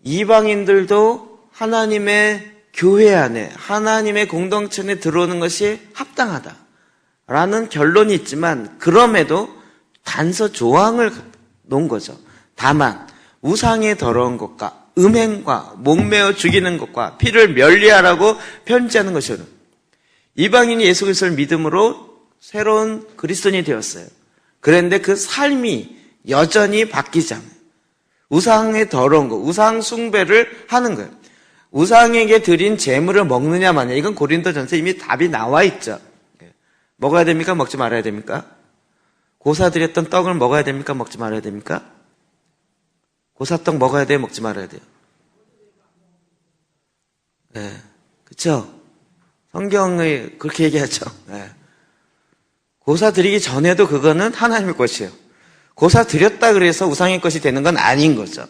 이방인들도 하나님의 교회 안에, 하나님의 공동체 에 들어오는 것이 합당하다라는 결론이 있지만, 그럼에도 단서 조항을 놓은 거죠. 다만 우상의 더러운 것과 음행과 목매어 죽이는 것과 피를 멀리하라고 편지하는 것이오늘. 이방인이 예수 그리스도를 믿음으로 새로운 그리스도인이 되었어요. 그런데 그 삶이 여전히 바뀌지 않아요. 우상의 더러운 것, 우상 숭배를 하는 거예요. 우상에게 드린 재물을 먹느냐 마냐, 이건 고린도전서에 이미 답이 나와 있죠. 먹어야 됩니까? 먹지 말아야 됩니까? 고사 드렸던 떡을 먹어야 됩니까? 먹지 말아야 됩니까? 고사떡 먹어야 돼요? 먹지 말아야 돼요? 네, 그렇죠? 성경이 그렇게 얘기하죠. 네. 고사 드리기 전에도 그거는 하나님의 것이에요. 고사 드렸다 그래서 우상의 것이 되는 건 아닌 거죠.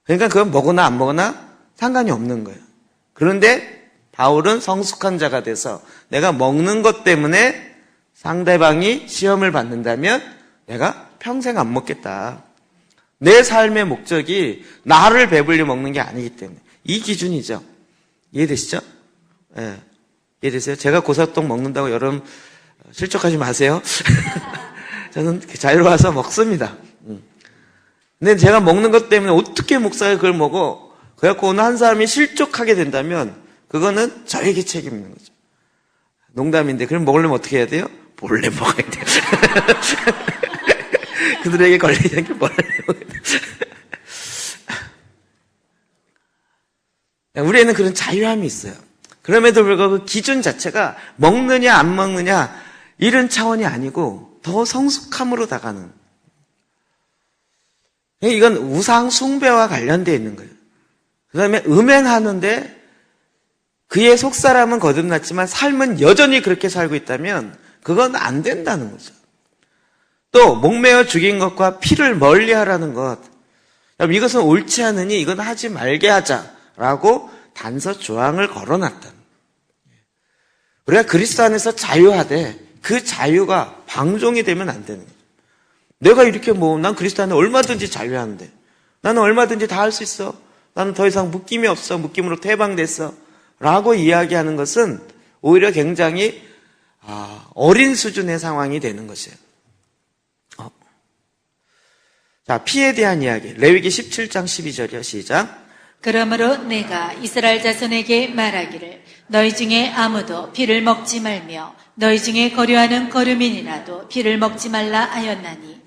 그러니까 그건 먹거나 안 먹거나 상관이 없는 거예요. 그런데 바울은 성숙한 자가 돼서 내가 먹는 것 때문에 상대방이 시험을 받는다면 내가 평생 안 먹겠다. 내 삶의 목적이 나를 배불리 먹는 게 아니기 때문에. 이 기준이죠. 이해되시죠? 네. 이해되세요? 제가 고사떡 먹는다고 여러분 실족하지 마세요. 저는 자유로워서 먹습니다. 근데 제가 먹는 것 때문에 어떻게 목사가 그걸 먹어? 그래갖고 어느 한 사람이 실족하게 된다면 그거는 저에게 책임 있는 거죠. 농담인데 그럼 먹으려면 어떻게 해야 돼요? 몰래 먹어야 돼요. 그들에게 걸리지 않게 몰래 먹어야 돼요. 우리에는 그런 자유함이 있어요. 그럼에도 불구하고 그 기준 자체가 먹느냐 안 먹느냐 이런 차원이 아니고 더 성숙함으로 다가는. 이건 우상 숭배와 관련되어 있는 거예요. 그 다음에 음행하는데 그의 속사람은 거듭났지만 삶은 여전히 그렇게 살고 있다면 그건 안 된다는 거죠. 또 목매어 죽인 것과 피를 멀리하라는 것. 이것은 옳지 않으니 이건 하지 말게 하자라고 단서 조항을 걸어놨다. 우리가 그리스도 안에서 자유하되 그 자유가 방종이 되면 안 되는 거예요. 내가 이렇게 난 그리스도 안에 얼마든지 자유하는데 나는 얼마든지 다 할 수 있어. 나는 더 이상 묶임이 없어. 묶임으로 해방됐어. 라고 이야기하는 것은 오히려 굉장히 어린 수준의 상황이 되는 것이에요. 자, 피에 대한 이야기. 레위기 17장 12절이요. 시작. 그러므로 내가 이스라엘 자손에게 말하기를 너희 중에 아무도 피를 먹지 말며 너희 중에 거류하는 거류민이라도 피를 먹지 말라 하였나니.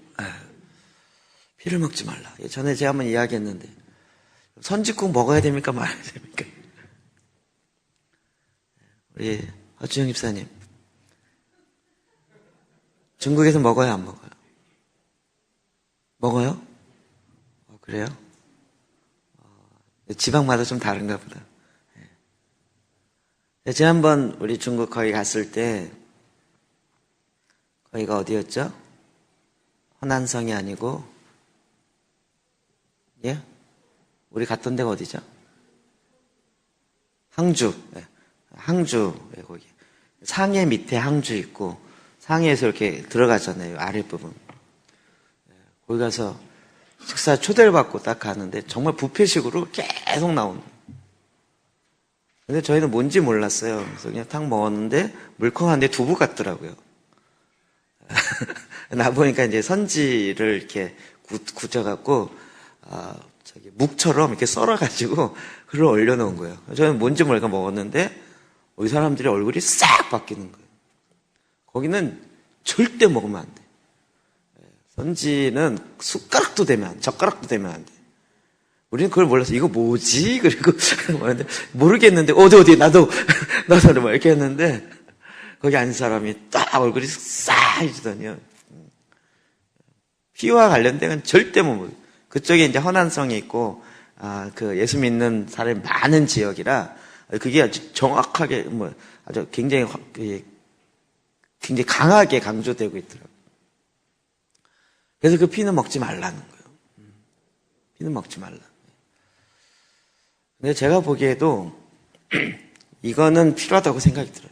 피를 먹지 말라. 전에 제가 한번 이야기했는데 선지국 먹어야 됩니까? 말아야 됩니까? 우리 허주영 집사님, 중국에서 먹어요? 안 먹어요? 먹어요? 그래요? 지방마다 좀 다른가 보다. 지난번 우리 중국 거기 갔을 때 거기가 어디였죠? 허난성이 아니고 예? 우리 갔던 데가 어디죠? 항주. 항주. 거기 상해 밑에 항주 있고 상해에서 이렇게 들어가잖아요. 아랫부분. 거기 가서 식사 초대를 받고 딱 가는데 정말 뷔페식으로 계속 나오는. 근데 저희는 뭔지 몰랐어요. 그래서 그냥 탁 먹었는데 물컹한데 두부 같더라고요. 나 보니까 이제 선지를 이렇게 굳혀갖고 묵처럼 이렇게 썰어가지고 그걸 올려놓은 거예요. 저는 뭔지 모르니까 먹었는데 이 사람들이 얼굴이 싹 바뀌는 거예요. 거기는 절대 먹으면 안 돼. 선지는 숟가락도 대면 안 돼. 젓가락도 대면 안 돼. 우리는 그걸 몰라서 이거 뭐지? 그리고 모르겠는데 어디 나도 뭐 이렇게 했는데 거기 앉은 사람이 딱 얼굴이 싸해지더니요. 피와 관련된 건 절대 못 먹어요. 그쪽에 이제 허난성이 있고 그 예수 믿는 사람이 많은 지역이라 그게 아주 정확하게 아주 굉장히 강하게 강조되고 있더라고요. 그래서 그 피는 먹지 말라는 거예요. 피는 먹지 말라. 근데 제가 보기에도 이거는 필요하다고 생각이 들어요.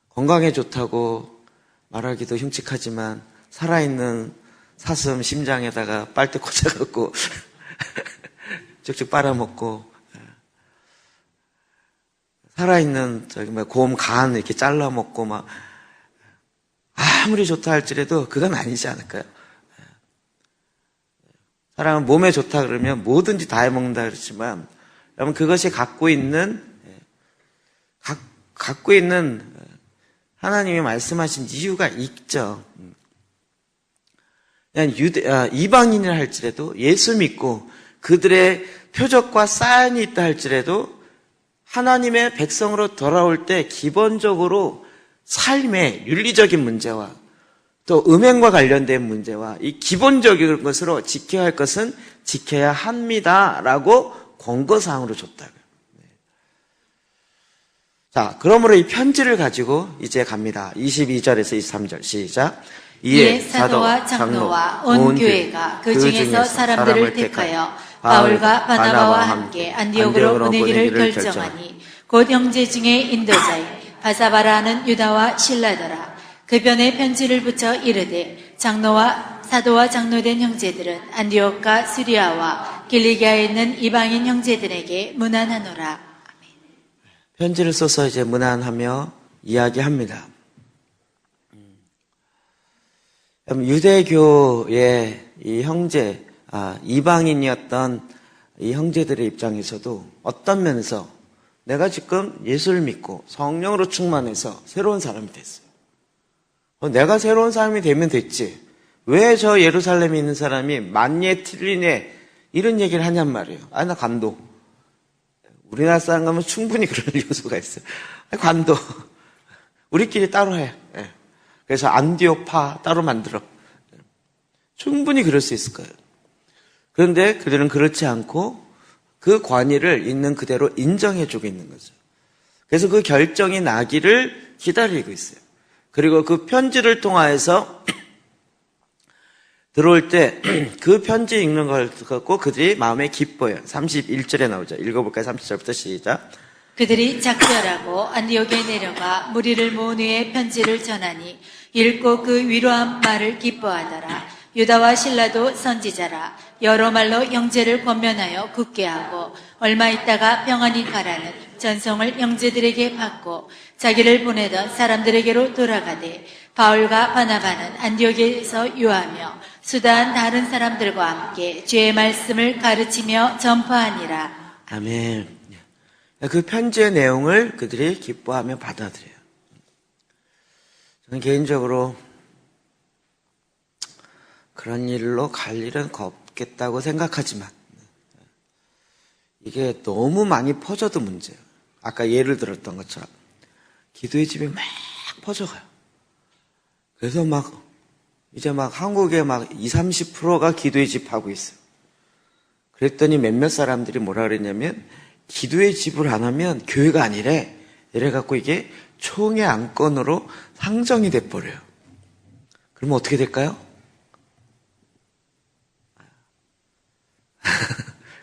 건강에 좋다고 말하기도 흉측하지만 살아있는 사슴 심장에다가 빨대 꽂아갖고 쭉쭉 빨아먹고 살아있는 곰 간 이렇게 잘라먹고 막 아무리 좋다 할지라도 그건 아니지 않을까요? 사람은 몸에 좋다 그러면 뭐든지 다 해먹는다 그렇지만 여러분 그것이 갖고 있는 하나님이 말씀하신 이유가 있죠. 그냥 이방인이라 할지라도 예수 믿고 그들의 표적과 사인이 있다 할지라도 하나님의 백성으로 돌아올 때 기본적으로 삶의 윤리적인 문제와 또 음행과 관련된 문제와 이 기본적인 것으로 지켜야 할 것은 지켜야 합니다라고 권고사항으로 줬다고요. 자, 그러므로 이 편지를 가지고 이제 갑니다. 22절에서 23절 시작. 이에 사도와 장로와 온 교회가 그 중에서 사람들을 택하여 바울과 바나바와 함께 안디옥으로 보내기를 결정하니 곧 형제 중에 인도자인 바사바라 하는 유다와 실라더라. 그 변에 편지를 붙여 이르되 사도와 장로된 형제들은 안디옥과 수리아와 길리기아에 있는 이방인 형제들에게 문안하노라. 편지를 써서 이제 문안하며 이야기합니다. 유대교의 이 형제, 이방인이었던 이 형제들의 입장에서도 어떤 면에서 내가 지금 예수를 믿고 성령으로 충만해서 새로운 사람이 됐어요. 내가 새로운 사람이 되면 됐지. 왜 저 예루살렘에 있는 사람이 만예 틀리네 이런 얘기를 하냔 말이에요. 나 관도. 우리나라 사람 가면 충분히 그런 요소가 있어요. 관도. 우리끼리 따로 해. 그래서 안디옥파 따로 만들어. 충분히 그럴 수 있을 거예요. 그런데 그들은 그렇지 않고 그 관의를 있는 그대로 인정해주고 있는 거죠. 그래서 그 결정이 나기를 기다리고 있어요. 그리고 그 편지를 통하여서 들어올 때 그 편지 읽는 걸 갖고 그들이 마음에 기뻐요. 31절에 나오죠. 읽어볼까요? 30절부터 시작. 그들이 작별하고 안디옥에 내려가 무리를 모은 후에 편지를 전하니 읽고 그 위로한 말을 기뻐하더라. 유다와 실라도 선지자라. 여러 말로 형제를 권면하여 굳게 하고 얼마 있다가 평안히 가라는 전송을 형제들에게 받고 자기를 보내던 사람들에게로 돌아가되 바울과 바나바는 안디옥에서 유하며 수다한 다른 사람들과 함께 주의 말씀을 가르치며 전파하니라. 아멘. 그 편지의 내용을 그들이 기뻐하며 받아들여요. 저는 개인적으로 그런 일로 갈 일은 없겠다고 생각하지만 이게 너무 많이 퍼져도 문제예요. 아까 예를 들었던 것처럼 기도의 집이 막 퍼져가요. 그래서 이제 한국에 20, 30%가 기도의 집 하고 있어요. 그랬더니 몇몇 사람들이 뭐라 그랬냐면 기도의 집을 안 하면 교회가 아니래. 이래갖고 이게 총의 안건으로 상정이 돼버려요. 그러면 어떻게 될까요?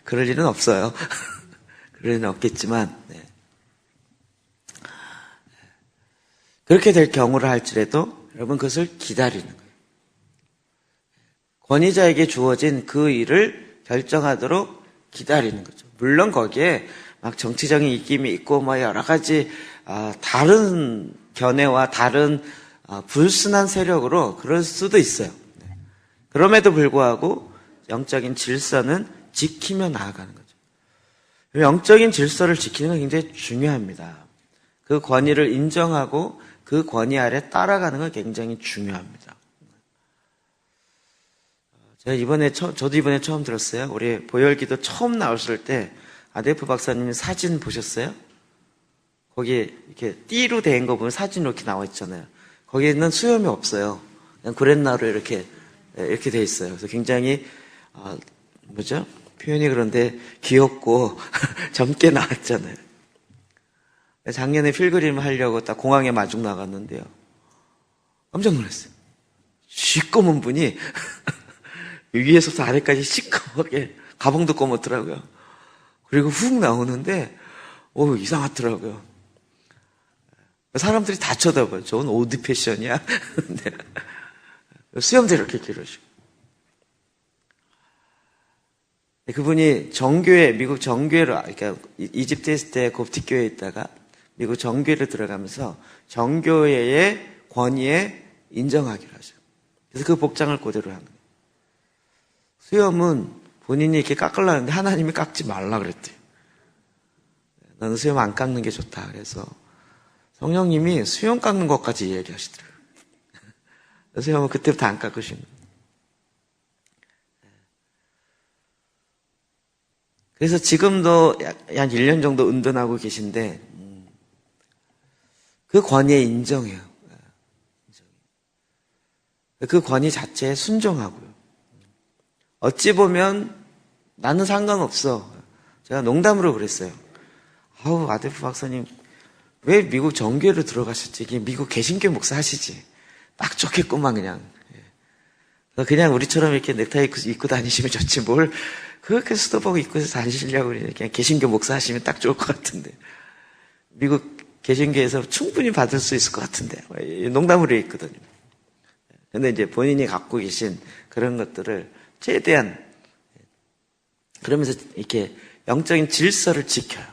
그럴 일은 없어요. 그럴 일은 없겠지만 그렇게 될 경우를 할지라도 여러분 그것을 기다리는 거예요. 권위자에게 주어진 그 일을 결정하도록 기다리는 거죠. 물론 거기에 정치적인 입김이 있고 여러 가지 다른 견해와 다른 불순한 세력으로 그럴 수도 있어요. 그럼에도 불구하고 영적인 질서는 지키며 나아가는 거죠. 영적인 질서를 지키는 건 굉장히 중요합니다. 그 권위를 인정하고 그 권위 아래 따라가는 건 굉장히 중요합니다. 저도 이번에 처음 들었어요. 우리 보혈기도 처음 나왔을 때 아데프 박사님 사진 보셨어요? 거기 이렇게 띠로 된 거 보면 사진 이렇게 나와 있잖아요. 거기에는 수염이 없어요. 그냥 구렛나루 이렇게 돼 있어요. 그래서 굉장히 표현이 그런데 귀엽고 젊게 나왔잖아요. 작년에 필그림 하려고 딱 공항에 마중 나갔는데요. 깜짝 놀랐어요. 시꺼먼 분이 위에서부터 아래까지 시꺼멓게 가방도 검었더라고요. 그리고 훅 나오는데 이상하더라고요. 사람들이 다 쳐다봐요. 저건 오드 패션이야? 수염도 이렇게 길어지고. 그분이 미국 정교회로, 그러니까 이집트에 있을 때 곱틱 교회에 있다가 미국 정교회를 들어가면서 정교회의 권위에 인정하기로 하죠. 그래서 그 복장을 그대로 하는 거예요. 수염은 본인이 이렇게 깎으려는데 하나님이 깎지 말라 그랬대요. 너는 수염 안 깎는 게 좋다. 그래서 성령님이 수염 깎는 것까지 얘기하시더라고요. 수염은 그때부터 안 깎으신 거예요. 그래서 지금도 약 1년 정도 은둔하고 계신데 그 권위에 인정해요. 그 권위 자체에 순종하고요. 어찌 보면 나는 상관없어. 제가 농담으로 그랬어요. 아데프 박사님 왜 미국 정교회로 들어가셨지? 이게 미국 개신교 목사 하시지. 딱 좋겠구만 그냥. 그냥 우리처럼 이렇게 넥타이 입고 다니시면 좋지 뭘 그렇게 수도복 입고 다니시려고 그냥 개신교 목사 하시면 딱 좋을 것 같은데. 미국 개신교에서 충분히 받을 수 있을 것 같은데. 농담으로 했거든요. 근데 이제 본인이 갖고 계신 그런 것들을 최대한 그러면서 이렇게 영적인 질서를 지켜요.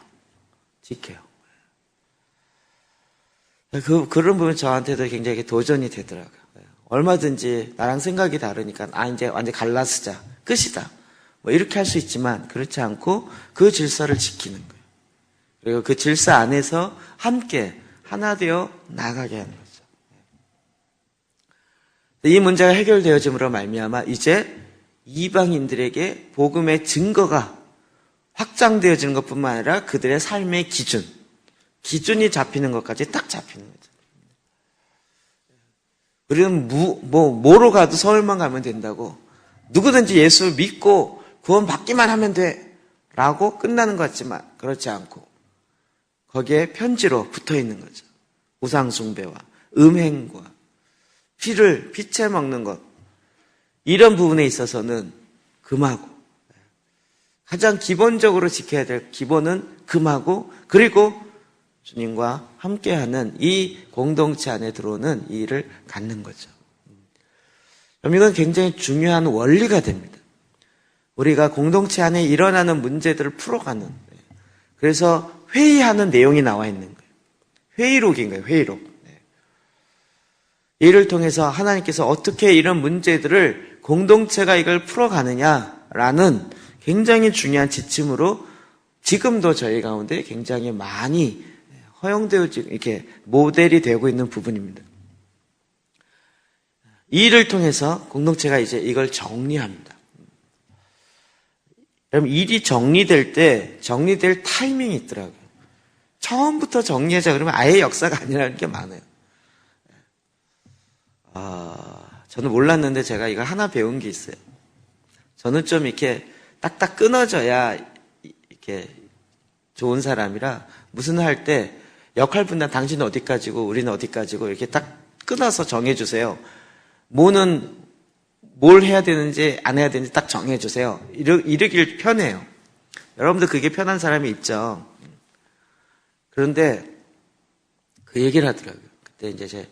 그런 부분 저한테도 굉장히 도전이 되더라고요. 얼마든지 나랑 생각이 다르니까 이제 완전 갈라쓰자. 끝이다. 이렇게 할 수 있지만 그렇지 않고 그 질서를 지키는 거예요. 그리고 그 질서 안에서 함께 하나 되어 나가게 하는 거죠. 이 문제가 해결되어짐으로 말미암아 이제 이방인들에게 복음의 증거가 확장되어지는 것뿐만 아니라 그들의 삶의 기준이 잡히는 것까지 딱 잡히는 거죠. 우리는 뭐로 가도 서울만 가면 된다고 누구든지 예수 믿고 구원 받기만 하면 돼 라고 끝나는 것 같지만 그렇지 않고 거기에 편지로 붙어 있는 거죠. 우상 숭배와 음행과 피채 먹는 것 이런 부분에 있어서는 금하고 가장 기본적으로 지켜야 될 기본은 금하고 그리고 주님과 함께하는 이 공동체 안에 들어오는 이 일을 갖는 거죠. 그럼 이건 굉장히 중요한 원리가 됩니다. 우리가 공동체 안에 일어나는 문제들을 풀어가는 그래서 회의하는 내용이 나와 있는 거예요. 회의록인 거예요. 회의록. 이를 통해서 하나님께서 어떻게 이런 문제들을 공동체가 이걸 풀어가느냐라는 굉장히 중요한 지침으로 지금도 저희 가운데 굉장히 많이 허용되어 이렇게 모델이 되고 있는 부분입니다. 이 일을 통해서 공동체가 이제 이걸 정리합니다. 여러분 일이 정리될 때 정리될 타이밍이 있더라고요. 처음부터 정리하자 그러면 아예 역사가 아니라는 게 많아요. 저는 몰랐는데 제가 이거 하나 배운 게 있어요. 저는 좀 이렇게 딱딱 끊어져야 이렇게 좋은 사람이라 무슨 할 때 역할 분담 당신은 어디까지고 우리는 어디까지고 이렇게 딱 끊어서 정해주세요. 뭐는 뭘 해야 되는지 안 해야 되는지 딱 정해주세요. 이러길 편해요. 여러분들 그게 편한 사람이 있죠. 그런데 그 얘기를 하더라고요. 그때 이제 제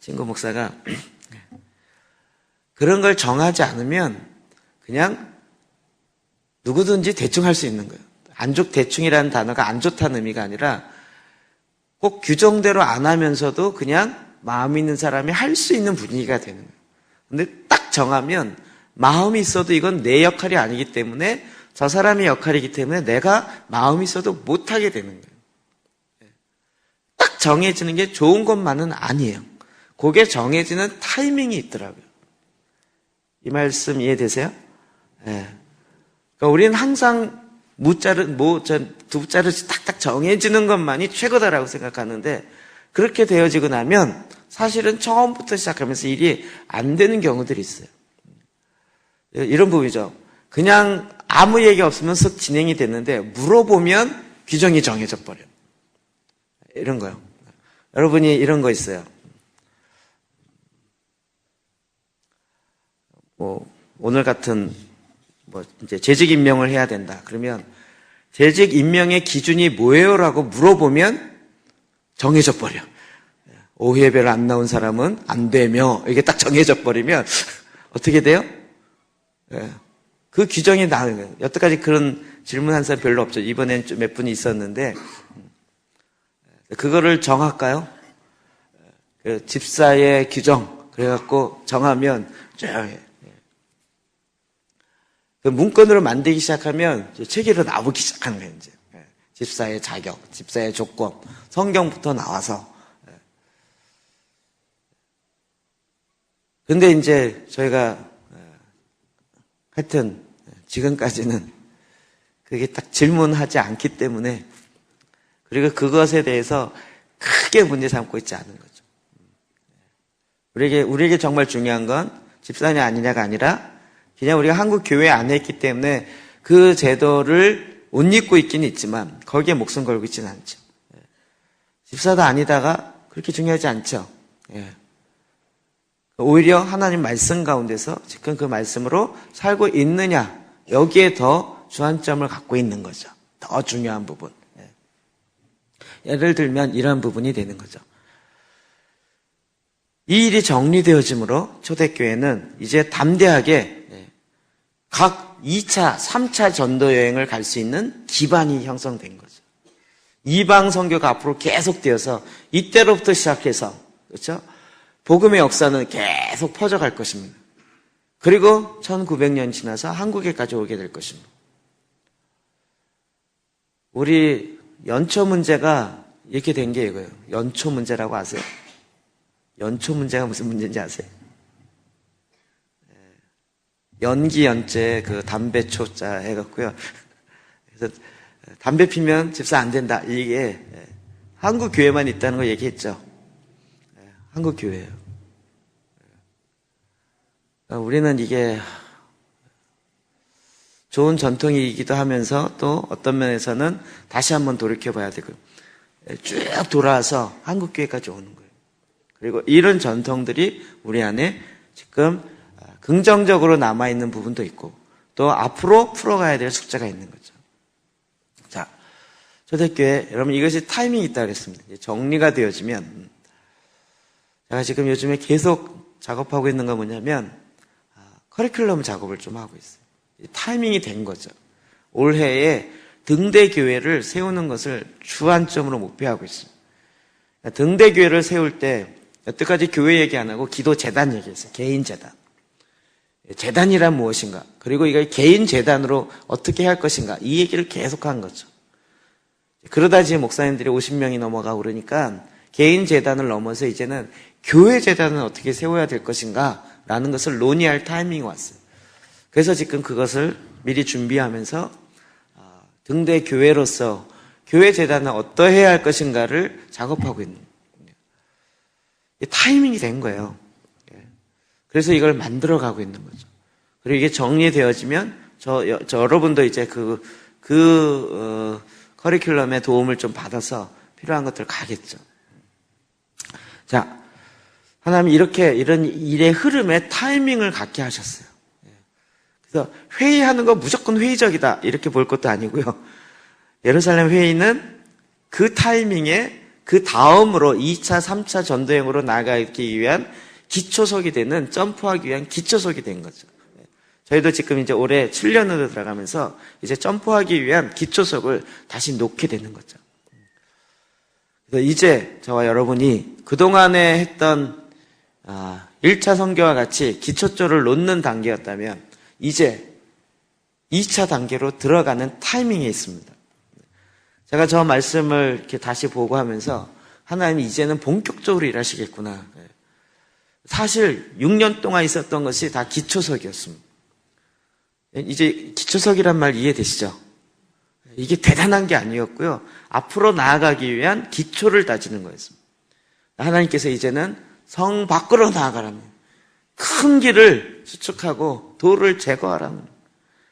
친구 목사가 그런 걸 정하지 않으면 그냥 누구든지 대충 할 수 있는 거예요. 대충이라는 단어가 안 좋다는 의미가 아니라 꼭 규정대로 안 하면서도 그냥 마음 있는 사람이 할 수 있는 분위기가 되는 거예요. 근데 딱 정하면 마음이 있어도 이건 내 역할이 아니기 때문에 저 사람의 역할이기 때문에 내가 마음이 있어도 못하게 되는 거예요. 딱 정해지는 게 좋은 것만은 아니에요. 그게 정해지는 타이밍이 있더라고요. 이 말씀 이해되세요? 예. 그러니까 우리는 항상 두 자르씩 딱딱 정해지는 것만이 최고다라고 생각하는데, 그렇게 되어지고 나면 사실은 처음부터 시작하면서 일이 안 되는 경우들이 있어요. 이런 부분이죠. 그냥 아무 얘기 없으면 쓱 진행이 됐는데 물어보면 규정이 정해져 버려요. 이런 거요. 여러분이 이런 거 있어요. 오늘 같은 이제 재직 임명을 해야 된다. 그러면 재직 임명의 기준이 뭐예요라고 물어보면 정해져 버려. 오해별 안 나온 사람은 안 되며, 이게 딱 정해져 버리면 어떻게 돼요? 그 규정이 나오는 거예요. 여태까지 그런 질문한 사람 별로 없죠. 이번엔 좀 몇 분이 있었는데, 그거를 정할까요? 집사의 규정, 그래갖고 정하면 그 문건으로 만들기 시작하면 체계로 나오기 시작하는 거예요. 이제 집사의 자격, 집사의 조건, 성경부터 나와서. 근데 이제 저희가 하여튼 지금까지는 그게 딱 질문하지 않기 때문에, 그리고 그것에 대해서 크게 문제 삼고 있지 않은 거죠. 우리에게 정말 중요한 건 집사냐 아니냐가 아니라 그냥 우리가 한국 교회 안에 있기 때문에 그 제도를 못 잊고 있긴 있지만 거기에 목숨 걸고 있지는 않죠. 집사도 아니다가 그렇게 중요하지 않죠. 오히려 하나님 말씀 가운데서 지금 그 말씀으로 살고 있느냐, 여기에 더 주안점을 갖고 있는 거죠. 더 중요한 부분. 예를 들면 이런 부분이 되는 거죠. 이 일이 정리되어짐으로 초대교회는 이제 담대하게 각 2차, 3차 전도 여행을 갈 수 있는 기반이 형성된 거죠. 이방 선교가 앞으로 계속되어서 이때로부터 시작해서, 그렇죠? 복음의 역사는 계속 퍼져갈 것입니다. 그리고 1900년 지나서 한국에까지 오게 될 것입니다. 우리 연초 문제가 이렇게 된 게 이거예요. 연초 문제라고 아세요? 연초 문제가 무슨 문제인지 아세요? 연기 연재 그 담배 초자 해갖고요. 그래서 담배 피면 집사 안 된다. 이게 한국 교회만 있다는 거 얘기했죠. 한국 교회예요. 우리는 이게 좋은 전통이기도 하면서 또 어떤 면에서는 다시 한번 돌이켜봐야 되고, 쭉 돌아와서 한국 교회까지 오는 거예요. 그리고 이런 전통들이 우리 안에 지금 긍정적으로 남아있는 부분도 있고 또 앞으로 풀어가야 될 숙제가 있는 거죠. 자, 초대교회, 여러분 이것이 타이밍이 있다고 그랬습니다. 정리가 되어지면, 제가 지금 요즘에 계속 작업하고 있는 건 뭐냐면 커리큘럼 작업을 좀 하고 있어요. 타이밍이 된 거죠. 올해에 등대교회를 세우는 것을 주안점으로 목표하고 있어요. 등대교회를 세울 때 여태까지 교회 얘기 안 하고 기도재단 얘기했어요. 개인재단. 재단이란 무엇인가? 그리고 이걸 개인재단으로 어떻게 할 것인가? 이 얘기를 계속한 거죠. 그러다 지금 목사님들이 50명이 넘어가고 그러니까 개인재단을 넘어서 이제는 교회재단은 어떻게 세워야 될 것인가? 라는 것을 논의할 타이밍이 왔어요. 그래서 지금 그것을 미리 준비하면서 등대 교회로서 교회 재단은 어떠해야 할 것인가를 작업하고 있는 거예요. 타이밍이 된 거예요. 그래서 이걸 만들어가고 있는 거죠. 그리고 이게 정리되어지면 여러분도 이제 커리큘럼의 도움을 좀 받아서 필요한 것들 가겠죠. 자, 하나님 이런 일의 흐름에 타이밍을 갖게 하셨어요. 그래서 회의하는 거 무조건 회의적이다 이렇게 볼 것도 아니고요. 예루살렘 회의는 그 타이밍에 그 다음으로 2차, 3차 전도행으로 나아가기 위한 기초석이 되는, 점프하기 위한 기초석이 된 거죠. 저희도 지금 이제 올해 7년으로 들어가면서 이제 점프하기 위한 기초석을 다시 놓게 되는 거죠. 그래서 이제 저와 여러분이 그동안에 했던 1차 선교와 같이 기초조를 놓는 단계였다면 이제 2차 단계로 들어가는 타이밍이 있습니다. 제가 저 말씀을 이렇게 다시 보고 하면서 하나님이 이제는 본격적으로 일하시겠구나. 사실 6년 동안 있었던 것이 다 기초석이었습니다. 이제 기초석이란 말 이해되시죠? 이게 대단한 게 아니었고요. 앞으로 나아가기 위한 기초를 다지는 거였습니다. 하나님께서 이제는 성 밖으로 나아가라는 거예요. 큰 길을 수축하고 돌을 제거하라는 거예요.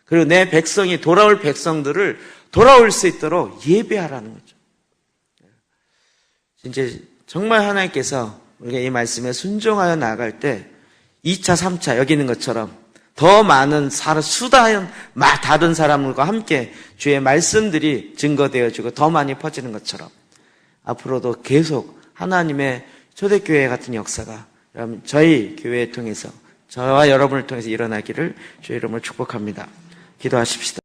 그리고 내 백성이 돌아올 백성들을 돌아올 수 있도록 예배하라는 거죠. 이제 정말 하나님께서 우리가 이 말씀에 순종하여 나아갈 때 2차, 3차 여기 있는 것처럼 더 많은 수다한 다른 사람들과 함께 주의 말씀들이 증거되어지고 더 많이 퍼지는 것처럼 앞으로도 계속 하나님의 초대교회 같은 역사가 저희 교회를 통해서 저와 여러분을 통해서 일어나기를 주의 이름으로 축복합니다. 기도하십시다.